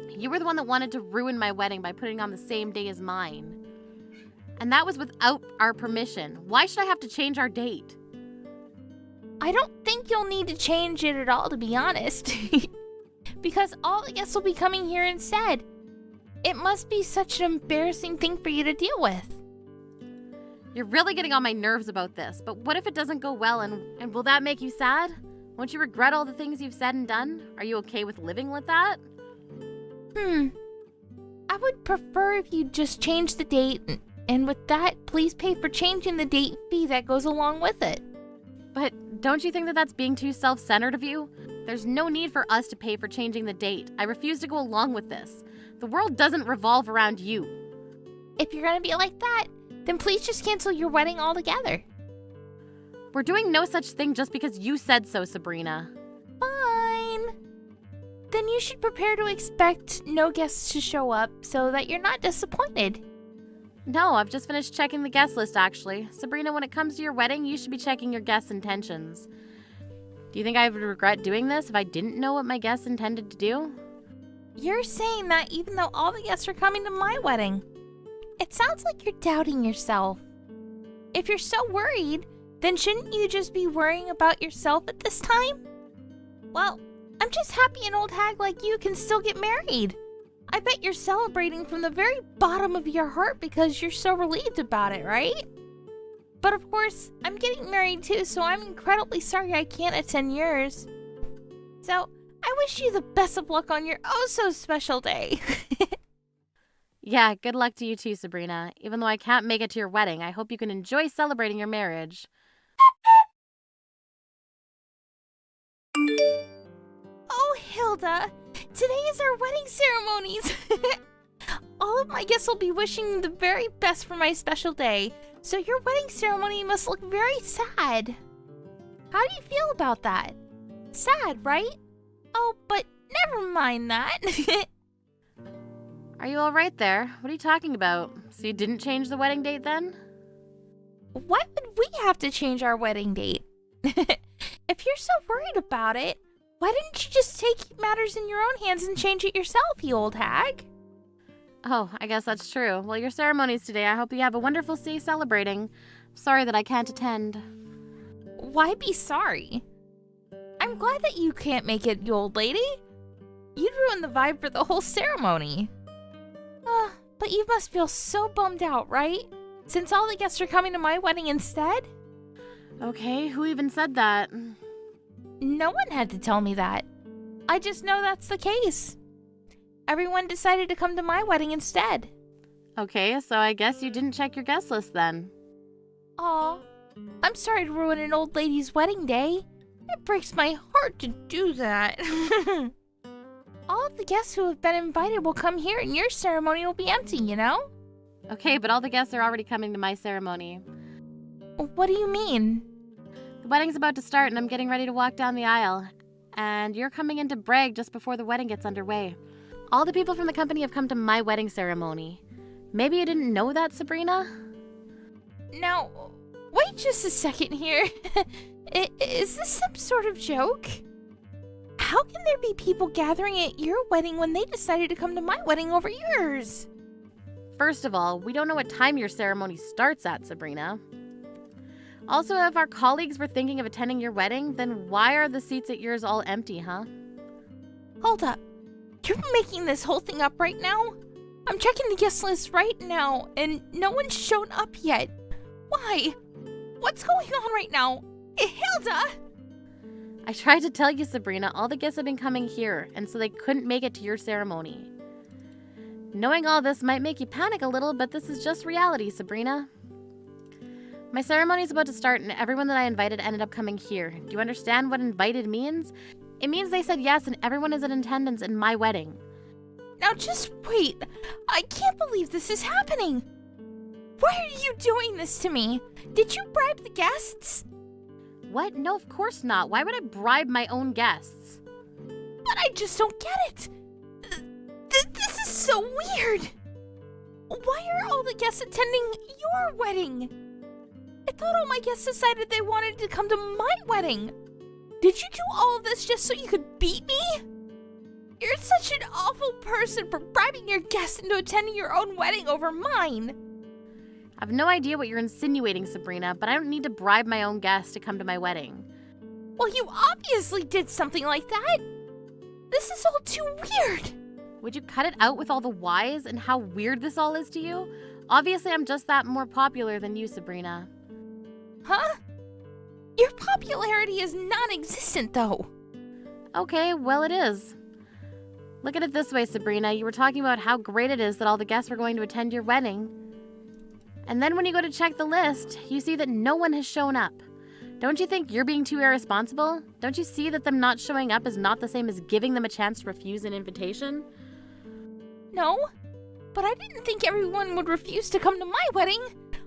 You were the one that wanted to ruin my wedding by putting on the same day as mine. And that was without our permission. Why should I have to change our date? I don't think you'll need to change it at all, to be honest. Because all the guests will be coming here instead. It must be such an embarrassing thing for you to deal with. You're really getting on my nerves about this, but what if it doesn't go well and will that make you sad? Won't you regret all the things you've said and done? Are you okay with living with that? I would prefer if you just change the date, and with that, please pay for changing the date fee that goes along with it. But don't you think that that's being too self-centered of you? There's no need for us to pay for changing the date. I refuse to go along with this. The world doesn't revolve around you. If you're gonna be like that, then please just cancel your wedding altogether. We're doing no such thing just because you said so, Sabrina. Fine. Then you should prepare to expect no guests to show up so that you're not disappointed. No, I've just finished checking the guest list, actually. Sabrina, when it comes to your wedding, you should be checking your guests' intentions. Do you think I would regret doing this if I didn't know what my guests intended to do? You're saying that even though all the guests are coming to my wedding. It sounds like you're doubting yourself. If you're so worried, then shouldn't you just be worrying about yourself at this time? Well, I'm just happy an old hag like you can still get married. I bet you're celebrating from the very bottom of your heart because you're so relieved about it, right? But of course, I'm getting married too, so I'm incredibly sorry I can't attend yours. So, I wish you the best of luck on your oh-so-special day. Yeah, good luck to you too, Sabrina. Even though I can't make it to your wedding, I hope you can enjoy celebrating your marriage. Oh, Hilda, today is our wedding ceremonies. All of my guests will be wishing you the very best for my special day, so your wedding ceremony must look very sad. How do you feel about that? Sad, right? Oh, but never mind that. Are you all right there? What are you talking about? So you didn't change the wedding date then? Why would we have to change our wedding date? If you're so worried about it, why didn't you just take matters in your own hands and change it yourself, you old hag? Oh, I guess that's true. Well, your ceremony's today. I hope you have a wonderful day celebrating. Sorry that I can't attend. Why be sorry? I'm glad that you can't make it, you old lady. You'd ruin the vibe for the whole ceremony. But you must feel so bummed out, right? Since all the guests are coming to my wedding instead? Okay, who even said that? No one had to tell me that. I just know that's the case. Everyone decided to come to my wedding instead. Okay, so I guess you didn't check your guest list then. Aw, I'm sorry to ruin an old lady's wedding day. It breaks my heart to do that. All of the guests who have been invited will come here and your ceremony will be empty, you know? Okay, but all the guests are already coming to my ceremony. What do you mean? The wedding's about to start and I'm getting ready to walk down the aisle. And you're coming in to brag just before the wedding gets underway. All the people from the company have come to my wedding ceremony. Maybe you didn't know that, Sabrina? Now, wait just a second here. Is this some sort of joke? How can there be people gathering at your wedding when they decided to come to my wedding over yours? First of all, we don't know what time your ceremony starts at, Sabrina. Also, if our colleagues were thinking of attending your wedding, then why are the seats at yours all empty, huh? Hold up. You're making this whole thing up right now? I'm checking the guest list right now, and no one's shown up yet. Why? What's going on right now? Hilda! I tried to tell you, Sabrina, all the guests have been coming here, and so they couldn't make it to your ceremony. Knowing all this might make you panic a little, but this is just reality, Sabrina. My ceremony's about to start, and everyone that I invited ended up coming here. Do you understand what invited means? It means they said yes, and everyone is in attendance in my wedding. Now just wait. I can't believe this is happening. Why are you doing this to me? Did you bribe the guests? What? No, of course not. Why would I bribe my own guests? But I just don't get it. This is so weird. Why are all the guests attending your wedding? I thought all my guests decided they wanted to come to my wedding. Did you do all of this just so you could beat me? You're such an awful person for bribing your guests into attending your own wedding over mine. I have no idea what you're insinuating, Sabrina, but I don't need to bribe my own guests to come to my wedding. Well, you obviously did something like that. This is all too weird. Would you cut it out with all the whys and how weird this all is to you? Obviously, I'm just that more popular than you, Sabrina. Huh? Your popularity is non-existent, though. Okay, well, it is. Look at it this way, Sabrina. You were talking about how great it is that all the guests were going to attend your wedding. And then when you go to check the list, you see that no one has shown up. Don't you think you're being too irresponsible? Don't you see that them not showing up is not the same as giving them a chance to refuse an invitation? No, but I didn't think everyone would refuse to come to my wedding.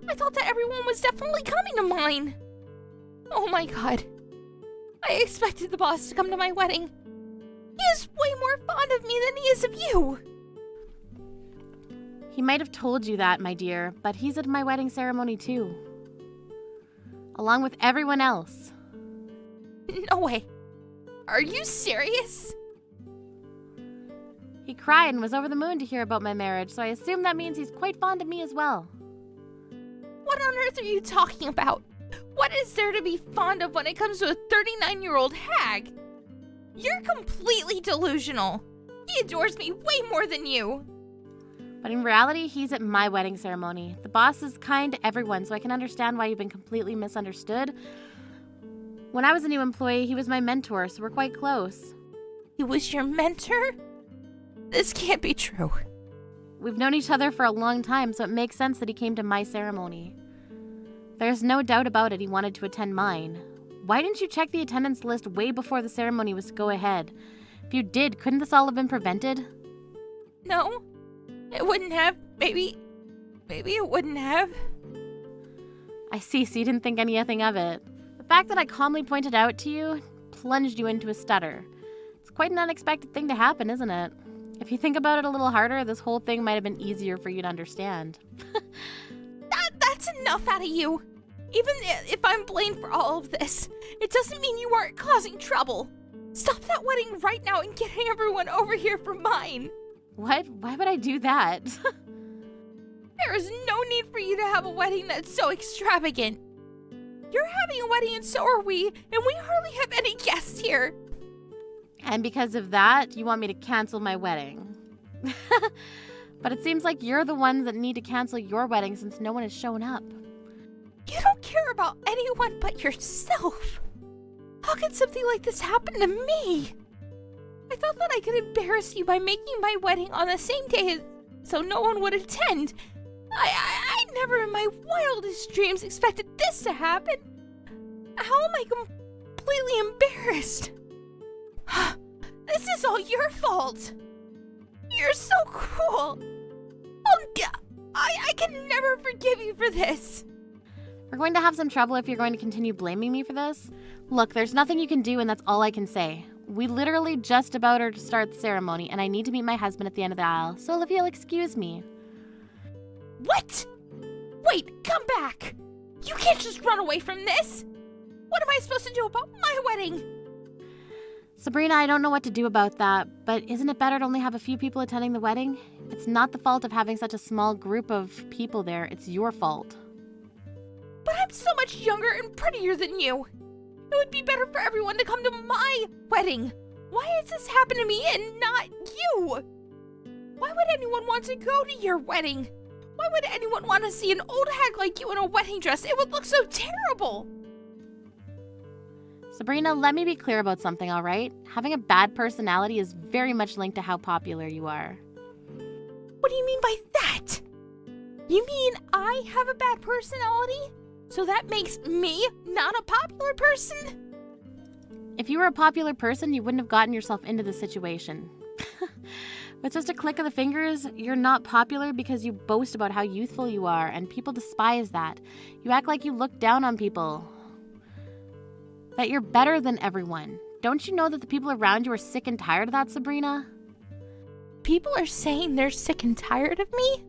I thought that everyone was definitely coming to mine. Oh my god. I expected the boss to come to my wedding. He is way more fond of me than he is of you. He might have told you that, my dear, but he's at my wedding ceremony too. Along with everyone else. No way. Are you serious? He cried and was over the moon to hear about my marriage, so I assume that means he's quite fond of me as well. What on earth are you talking about? What is there to be fond of when it comes to a 39-year-old hag? You're completely delusional. He adores me way more than you. But in reality, he's at my wedding ceremony. The boss is kind to everyone, so I can understand why you've been completely misunderstood. When I was a new employee, he was my mentor, so we're quite close. He was your mentor? This can't be true. We've known each other for a long time, so it makes sense that he came to my ceremony. There's no doubt about it, he wanted to attend mine. Why didn't you check the attendance list way before the ceremony was to go ahead? If you did, couldn't this all have been prevented? No, it wouldn't have. Maybe it wouldn't have. I see, so you didn't think anything of it. The fact that I calmly pointed out to you plunged you into a stutter. It's quite an unexpected thing to happen, isn't it? If you think about it a little harder, this whole thing might have been easier for you to understand. That's enough out of you. Even if I'm blamed for all of this, it doesn't mean you aren't causing trouble. Stop that wedding right now and get everyone over here for mine. What? Why would I do that? There is no need for you to have a wedding that's so extravagant. You're having a wedding and so are we, and we hardly have any guests here. And because of that, you want me to cancel my wedding. But it seems like you're the ones that need to cancel your wedding since no one has shown up. You don't care about anyone but yourself. How could something like this happen to me? I thought that I could embarrass you by making my wedding on the same day so no one would attend. I never in my wildest dreams expected this to happen. How am I completely embarrassed? This is all your fault. You're so cruel. I can never forgive you for this. We're going to have some trouble if you're going to continue blaming me for this. Look, there's nothing you can do, and that's all I can say. We literally just about are to start the ceremony, and I need to meet my husband at the end of the aisle, so if you'll excuse me. What? Wait, come back! You can't just run away from this! What am I supposed to do about my wedding? Sabrina, I don't know what to do about that, but isn't it better to only have a few people attending the wedding? It's not the fault of having such a small group of people there, it's your fault. But I'm so much younger and prettier than you. It would be better for everyone to come to my wedding. Why has this happened to me and not you? Why would anyone want to go to your wedding? Why would anyone want to see an old hag like you in a wedding dress? It would look so terrible. Sabrina, let me be clear about something, all right? Having a bad personality is very much linked to how popular you are. What do you mean by that? You mean I have a bad personality? So that makes me not a popular person? If you were a popular person, you wouldn't have gotten yourself into this situation. With just a click of the fingers, you're not popular because you boast about how youthful you are, and people despise that. You act like you look down on people. That you're better than everyone. Don't you know that the people around you are sick and tired of that, Sabrina? People are saying they're sick and tired of me?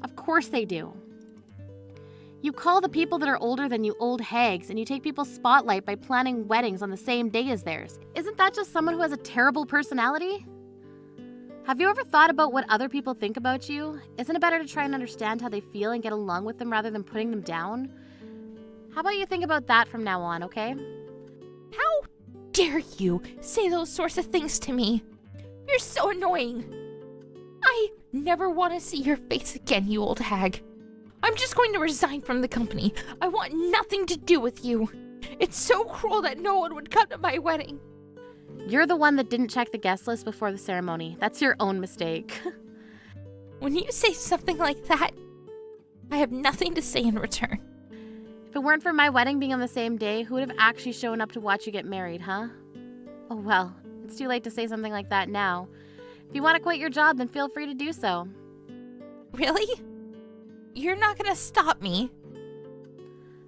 Of course they do. You call the people that are older than you old hags, and you take people's spotlight by planning weddings on the same day as theirs. Isn't that just someone who has a terrible personality? Have you ever thought about what other people think about you? Isn't it better to try and understand how they feel and get along with them rather than putting them down? How about you think about that from now on, okay? How dare you say those sorts of things to me? You're so annoying. I never want to see your face again, you old hag. I'm just going to resign from the company. I want nothing to do with you. It's so cruel that no one would come to my wedding. You're the one that didn't check the guest list before the ceremony. That's your own mistake. When you say something like that, I have nothing to say in return. If it weren't for my wedding being on the same day, who would have actually shown up to watch you get married, huh? Oh well, it's too late to say something like that now. If you want to quit your job, then feel free to do so. Really? You're not gonna stop me?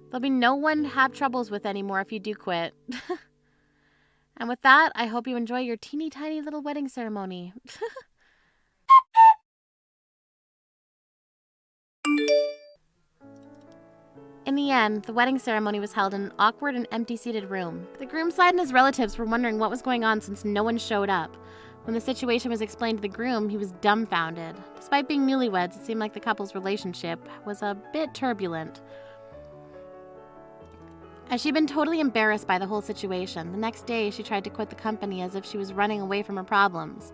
There'll be no one to have troubles with anymore if you do quit. And with that, I hope you enjoy your teeny tiny little wedding ceremony. In the end, the wedding ceremony was held in an awkward and empty-seated room. The groom's side and his relatives were wondering what was going on since no one showed up. When the situation was explained to the groom, he was dumbfounded. Despite being newlyweds, it seemed like the couple's relationship was a bit turbulent. As she'd been totally embarrassed by the whole situation, the next day she tried to quit the company as if she was running away from her problems.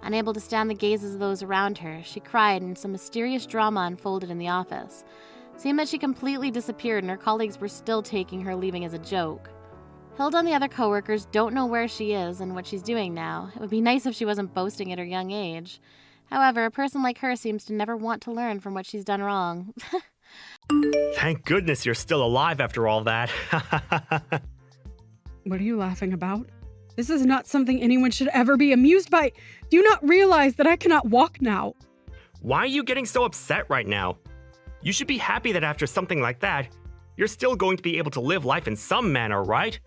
Unable to stand the gazes of those around her, she cried and some mysterious drama unfolded in the office. It seemed that she completely disappeared and her colleagues were still taking her leaving as a joke. Hilda and the other coworkers don't know where she is and what she's doing now. It would be nice if she wasn't boasting at her young age. However, a person like her seems to never want to learn from what she's done wrong. Thank goodness you're still alive after all that. What are you laughing about? This is not something anyone should ever be amused by. Do you not realize that I cannot walk now? Why are you getting so upset right now? You should be happy that after something like that, you're still going to be able to live life in some manner, right?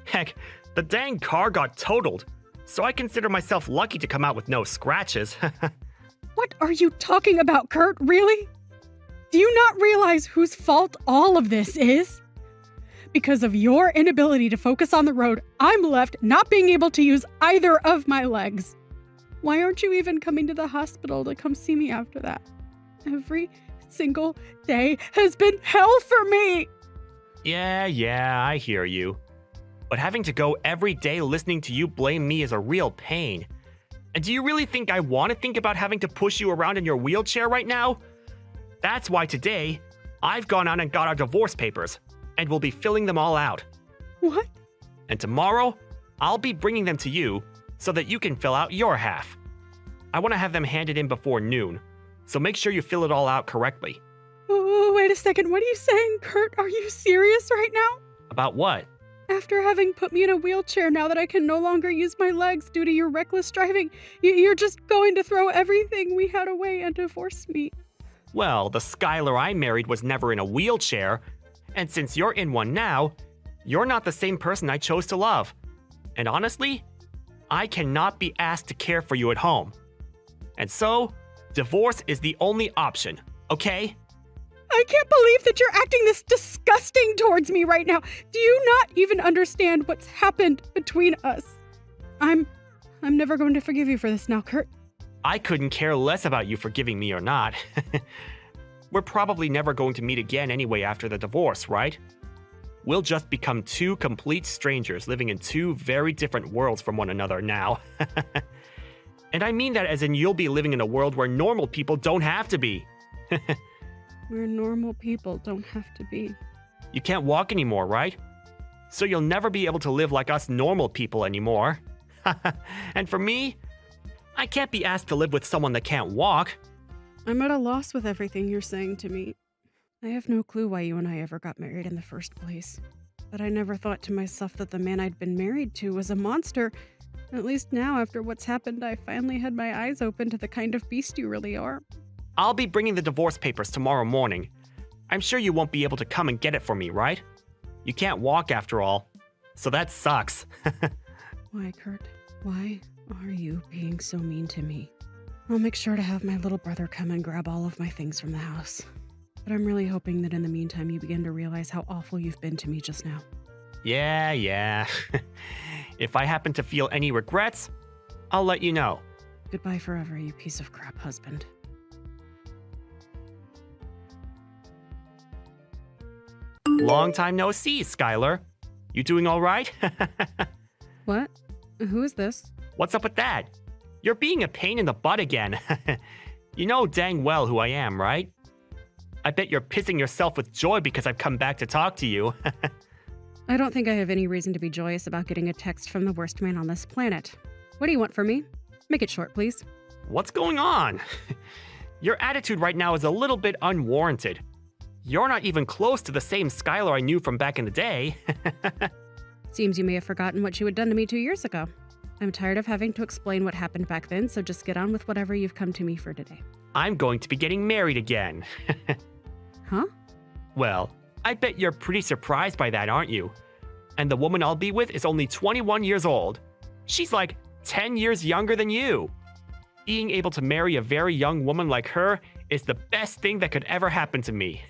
Heck, the dang car got totaled, so I consider myself lucky to come out with no scratches. What are you talking about, Kurt? Really? Do you not realize whose fault all of this is? Because of your inability to focus on the road, I'm left not being able to use either of my legs. Why aren't you even coming to the hospital to come see me after that? Every single day has been hell for me! Yeah, I hear you. But having to go every day listening to you blame me is a real pain. And do you really think I want to think about having to push you around in your wheelchair right now? That's why today, I've gone out and got our divorce papers, and we'll be filling them all out. What? And tomorrow, I'll be bringing them to you so that you can fill out your half. I want to have them handed in before noon, so make sure you fill it all out correctly. Oh, wait a second. What are you saying, Kurt? Are you serious right now? About what? After having put me in a wheelchair now that I can no longer use my legs due to your reckless driving, you're just going to throw everything we had away and divorce me. Well, the Skylar I married was never in a wheelchair, and since you're in one now, you're not the same person I chose to love. And honestly, I cannot be asked to care for you at home. And so, divorce is the only option, okay? I can't believe that you're acting this disgusting towards me right now. Do you not even understand what's happened between us? I'm never going to forgive you for this now, Kurt. I couldn't care less about you forgiving me or not. We're probably never going to meet again anyway after the divorce, right? We'll just become two complete strangers living in two very different worlds from one another now. And I mean that as in you'll be living in a world where normal people don't have to be. Where normal people don't have to be. You can't walk anymore, right? So you'll never be able to live like us normal people anymore. And for me, I can't be asked to live with someone that can't walk. I'm at a loss with everything you're saying to me. I have no clue why you and I ever got married in the first place. But I never thought to myself that the man I'd been married to was a monster. At least now, after what's happened, I finally had my eyes open to the kind of beast you really are. I'll be bringing the divorce papers tomorrow morning. I'm sure you won't be able to come and get it for me, right? You can't walk after all. So that sucks. Why, Kurt? Why are you being so mean to me? I'll make sure to have my little brother come and grab all of my things from the house. But I'm really hoping that in the meantime you begin to realize how awful you've been to me just now. Yeah. If I happen to feel any regrets, I'll let you know. Goodbye forever, you piece of crap husband. Long time no see, Skylar. You doing all right? What? Who is this? What's up with that? You're being a pain in the butt again. You know dang well who I am, right? I bet you're pissing yourself with joy because I've come back to talk to you. I don't think I have any reason to be joyous about getting a text from the worst man on this planet. What do you want from me? Make it short, please. What's going on? Your attitude right now is a little bit unwarranted. You're not even close to the same Skylar I knew from back in the day. Seems you may have forgotten what you had done to me 2 years ago. I'm tired of having to explain what happened back then, so just get on with whatever you've come to me for today. I'm going to be getting married again. Huh? Well, I bet you're pretty surprised by that, aren't you? And the woman I'll be with is only 21 years old. She's like 10 years younger than you. Being able to marry a very young woman like her is the best thing that could ever happen to me.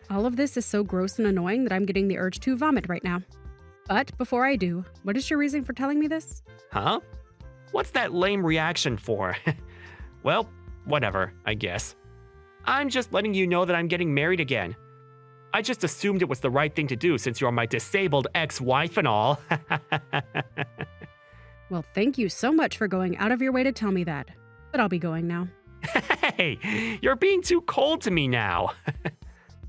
All of this is so gross and annoying that I'm getting the urge to vomit right now. But before I do, what is your reason for telling me this? Huh? What's that lame reaction for? Well, whatever, I guess. I'm just letting you know that I'm getting married again. I just assumed it was the right thing to do since you're my disabled ex-wife and all. Well, thank you so much for going out of your way to tell me that. But I'll be going now. Hey, you're being too cold to me now.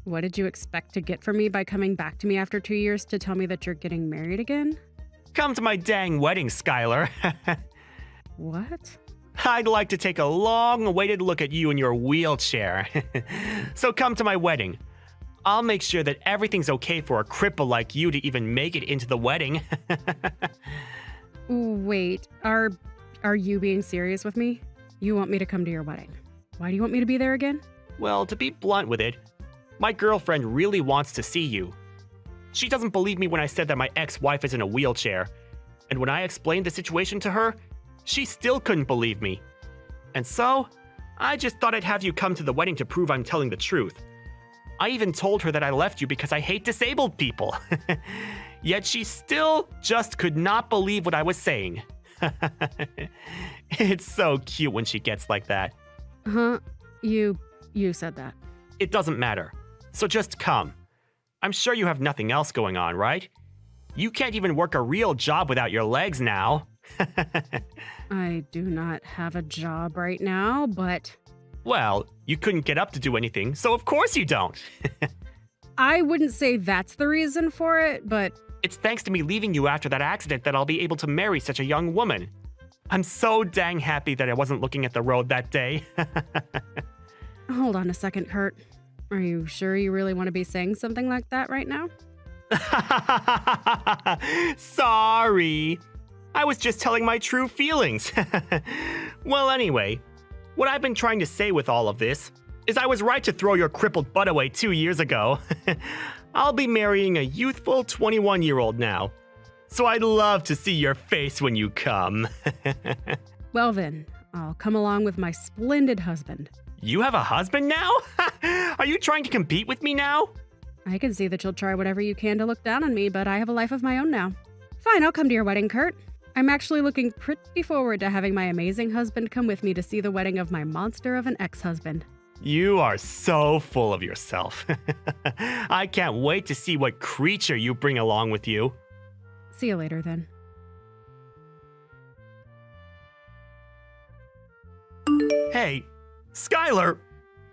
What did you expect to get from me by coming back to me after 2 years to tell me that you're getting married again? Come to my dang wedding, Skylar. What? I'd like to take a long-awaited look at you in your wheelchair. So come to my wedding. I'll make sure that everything's okay for a cripple like you to even make it into the wedding. Wait, are you being serious with me? You want me to come to your wedding? Why do you want me to be there again? Well, to be blunt with it, my girlfriend really wants to see you. She doesn't believe me when I said that my ex-wife is in a wheelchair. And when I explained the situation to her, she still couldn't believe me. And so, I just thought I'd have you come to the wedding to prove I'm telling the truth. I even told her that I left you because I hate disabled people. Yet she still just could not believe what I was saying. It's so cute when she gets like that. Huh? You said that. It doesn't matter. So just come. I'm sure you have nothing else going on, right? You can't even work a real job without your legs now. I do not have a job right now, but... Well, you couldn't get up to do anything, so of course you don't. I wouldn't say that's the reason for it, but... It's thanks to me leaving you after that accident that I'll be able to marry such a young woman. I'm so dang happy that I wasn't looking at the road that day. Hold on a second, Kurt. Are you sure you really want to be saying something like that right now? Sorry. I was just telling my true feelings. Well, anyway, what I've been trying to say with all of this is I was right to throw your crippled butt away 2 years ago. I'll be marrying a youthful 21-year-old now. So I'd love to see your face when you come. Well then, I'll come along with my splendid husband. You have a husband now? Are you trying to compete with me now? I can see that you'll try whatever you can to look down on me, but I have a life of my own now. Fine, I'll come to your wedding, Kurt. I'm actually looking pretty forward to having my amazing husband come with me to see the wedding of my monster of an ex-husband. You are so full of yourself. I can't wait to see what creature you bring along with you. See you later, then. Hey, Skylar,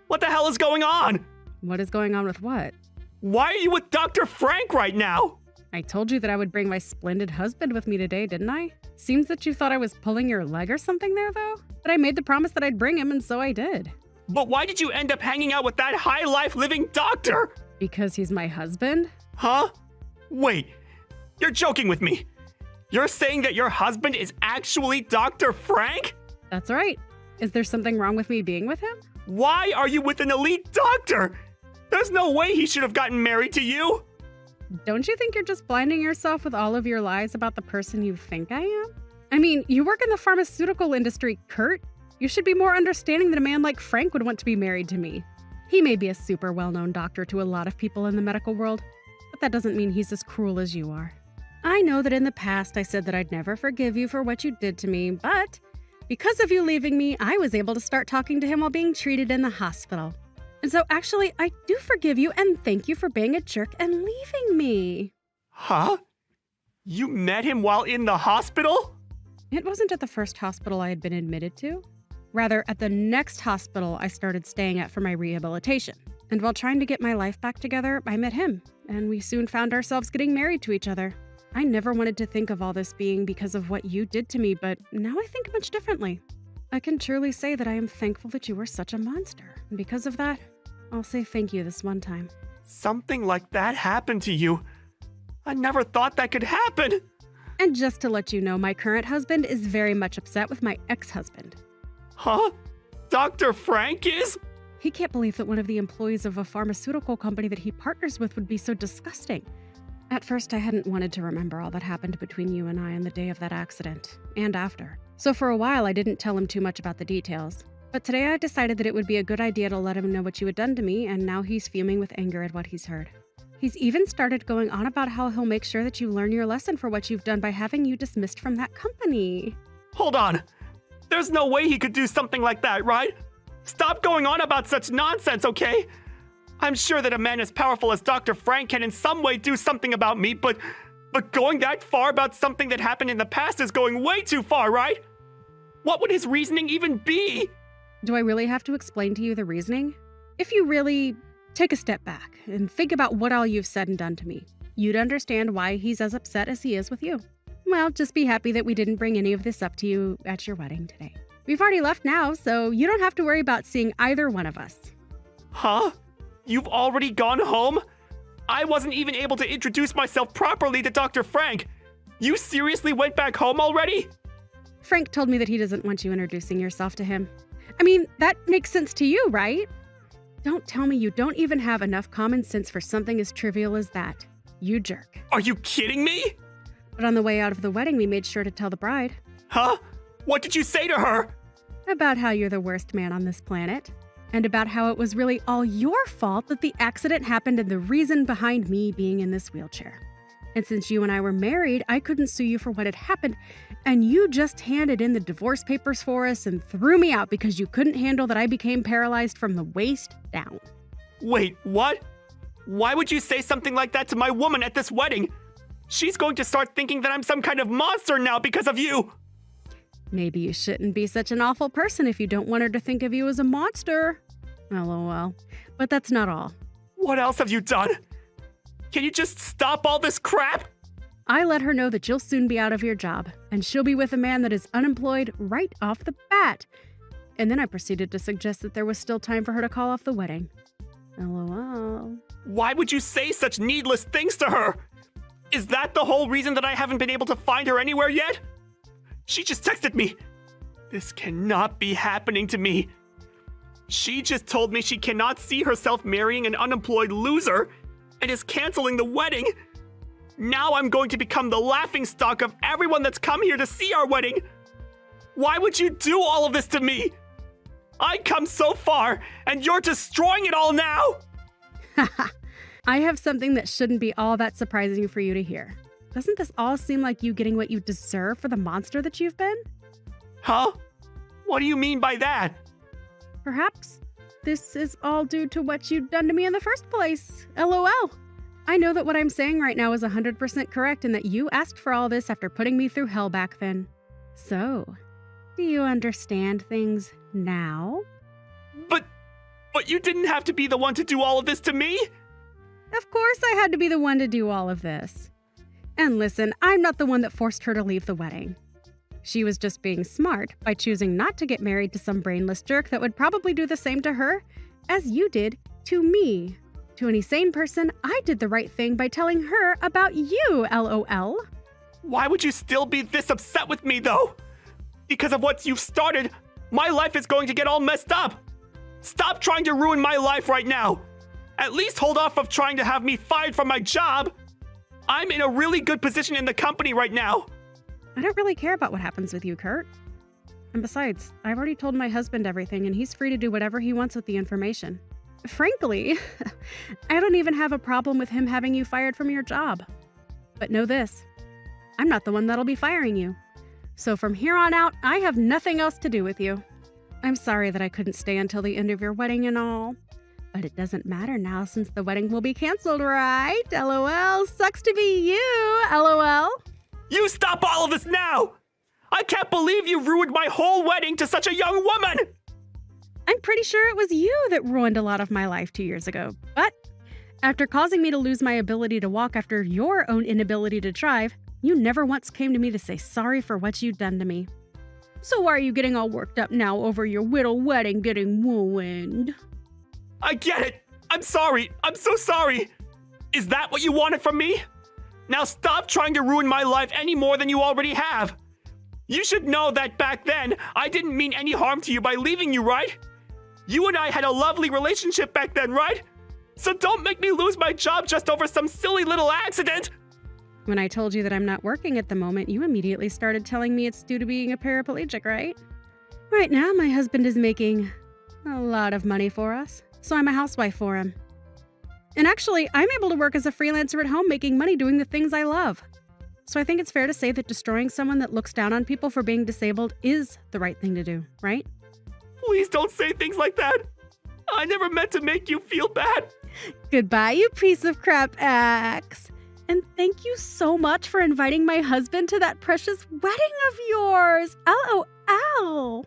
what the hell is going on? What is going on with what? Why are you with Dr. Frank right now? I told you that I would bring my splendid husband with me today, didn't I? Seems that you thought I was pulling your leg or something there, though. But I made the promise that I'd bring him, and so I did. But why did you end up hanging out with that high-life living doctor? Because he's my husband? Huh? Wait, you're joking with me. You're saying that your husband is actually Dr. Frank? That's right. Is there something wrong with me being with him? Why are you with an elite doctor? There's no way he should have gotten married to you. Don't you think you're just blinding yourself with all of your lies about the person you think I am? I mean, you work in the pharmaceutical industry, Kurt. You should be more understanding that a man like Frank would want to be married to me. He may be a super well-known doctor to a lot of people in the medical world, but that doesn't mean he's as cruel as you are. I know that in the past I said that I'd never forgive you for what you did to me, but because of you leaving me, I was able to start talking to him while being treated in the hospital. And so actually, I do forgive you and thank you for being a jerk and leaving me. Huh? You met him while in the hospital? It wasn't at the first hospital I had been admitted to. Rather, at the next hospital I started staying at for my rehabilitation. And while trying to get my life back together, I met him, and we soon found ourselves getting married to each other. I never wanted to think of all this being because of what you did to me, but now I think much differently. I can truly say that I am thankful that you were such a monster. And because of that, I'll say thank you this one time. Something like that happened to you. I never thought that could happen. And just to let you know, my current husband is very much upset with my ex-husband. Huh? Dr. Frank is? He can't believe that one of the employees of a pharmaceutical company that he partners with would be so disgusting. At first, I hadn't wanted to remember all that happened between you and I on the day of that accident, and after. So for a while, I didn't tell him too much about the details. But today I decided that it would be a good idea to let him know what you had done to me, and now he's fuming with anger at what he's heard. He's even started going on about how he'll make sure that you learn your lesson for what you've done by having you dismissed from that company. Hold on. There's no way he could do something like that, right? Stop going on about such nonsense, okay? I'm sure that a man as powerful as Dr. Frank can in some way do something about me, but going that far about something that happened in the past is going way too far, right? What would his reasoning even be? Do I really have to explain to you the reasoning? If you really take a step back and think about what all you've said and done to me, you'd understand why he's as upset as he is with you. Well, just be happy that we didn't bring any of this up to you at your wedding today. We've already left now, so you don't have to worry about seeing either one of us. Huh? You've already gone home? I wasn't even able to introduce myself properly to Dr. Frank. You seriously went back home already? Frank told me that he doesn't want you introducing yourself to him. I mean, that makes sense to you, right? Don't tell me you don't even have enough common sense for something as trivial as that. You jerk. Are you kidding me? But on the way out of the wedding, we made sure to tell the bride. Huh? What did you say to her? About how you're the worst man on this planet. And about how it was really all your fault that the accident happened and the reason behind me being in this wheelchair. And since you and I were married, I couldn't sue you for what had happened, and you just handed in the divorce papers for us and threw me out because you couldn't handle that I became paralyzed from the waist down. Wait, what? Why would you say something like that to my woman at this wedding? She's going to start thinking that I'm some kind of monster now because of you. Maybe you shouldn't be such an awful person if you don't want her to think of you as a monster. LOL. But that's not all. What else have you done? Can you just stop all this crap? I let her know that you'll soon be out of your job, and she'll be with a man that is unemployed right off the bat. And then I proceeded to suggest that there was still time for her to call off the wedding. LOL. Why would you say such needless things to her? Is that the whole reason that I haven't been able to find her anywhere yet? She just texted me. This cannot be happening to me. She just told me she cannot see herself marrying an unemployed loser and is canceling the wedding. Now I'm going to become the laughingstock of everyone that's come here to see our wedding. Why would you do all of this to me? I'd come so far, and you're destroying it all now! I have something that shouldn't be all that surprising for you to hear. Doesn't this all seem like you getting what you deserve for the monster that you've been? Huh? What do you mean by that? Perhaps this is all due to what you've done to me in the first place. LOL. I know that what I'm saying right now is 100% correct and that you asked for all this after putting me through hell back then. So, do you understand things now? But you didn't have to be the one to do all of this to me? Of course I had to be the one to do all of this. And listen, I'm not the one that forced her to leave the wedding. She was just being smart by choosing not to get married to some brainless jerk that would probably do the same to her as you did to me. To any sane person, I did the right thing by telling her about you, LOL. Why would you still be this upset with me, though? Because of what you've started, my life is going to get all messed up. Stop trying to ruin my life right now. At least hold off of trying to have me fired from my job. I'm in a really good position in the company right now. I don't really care about what happens with you, Kurt. And besides, I've already told my husband everything and he's free to do whatever he wants with the information. Frankly, I don't even have a problem with him having you fired from your job. But know this, I'm not the one that'll be firing you. So from here on out, I have nothing else to do with you. I'm sorry that I couldn't stay until the end of your wedding and all. But it doesn't matter now since the wedding will be canceled, right? LOL. Sucks to be you. LOL. You stop all of this now! I can't believe you ruined my whole wedding to such a young woman! I'm pretty sure it was you that ruined a lot of my life 2 years ago. But after causing me to lose my ability to walk after your own inability to drive, you never once came to me to say sorry for what you'd done to me. So why are you getting all worked up now over your little wedding getting ruined? I get it! I'm sorry! I'm so sorry! Is that what you wanted from me? Now stop trying to ruin my life any more than you already have! You should know that back then, I didn't mean any harm to you by leaving you, right? You and I had a lovely relationship back then, right? So don't make me lose my job just over some silly little accident! When I told you that I'm not working at the moment, you immediately started telling me it's due to being a paraplegic, right? Right now, my husband is making a lot of money for us, so I'm a housewife for him. And actually, I'm able to work as a freelancer at home making money doing the things I love. So I think it's fair to say that destroying someone that looks down on people for being disabled is the right thing to do, right? Please don't say things like that! I never meant to make you feel bad! Goodbye, you piece of crap axe. And thank you so much for inviting my husband to that precious wedding of yours. LOL.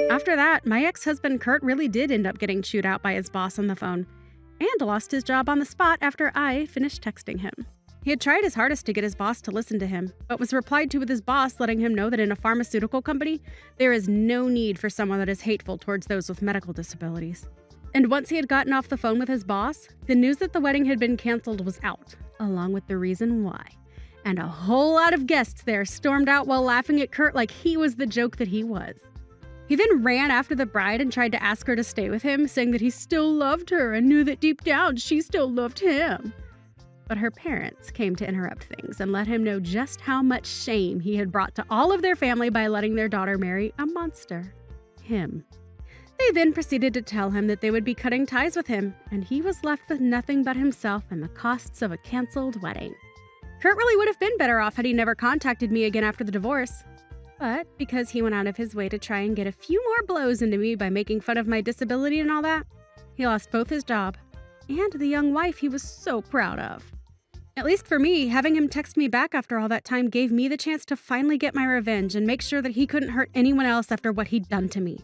After that, my ex-husband Kurt really did end up getting chewed out by his boss on the phone and lost his job on the spot after I finished texting him. He had tried his hardest to get his boss to listen to him, but was replied to with his boss letting him know that in a pharmaceutical company, there is no need for someone that is hateful towards those with medical disabilities. And once he had gotten off the phone with his boss, the news that the wedding had been canceled was out, along with the reason why. And a whole lot of guests there stormed out while laughing at Kurt like he was the joke that he was. He then ran after the bride and tried to ask her to stay with him, saying that he still loved her and knew that deep down she still loved him. But her parents came to interrupt things and let him know just how much shame he had brought to all of their family by letting their daughter marry a monster. Him. They then proceeded to tell him that they would be cutting ties with him, and he was left with nothing but himself and the costs of a canceled wedding. Kurt really would have been better off had he never contacted me again after the divorce. But because he went out of his way to try and get a few more blows into me by making fun of my disability and all that, he lost both his job and the young wife he was so proud of. At least for me, having him text me back after all that time gave me the chance to finally get my revenge and make sure that he couldn't hurt anyone else after what he'd done to me.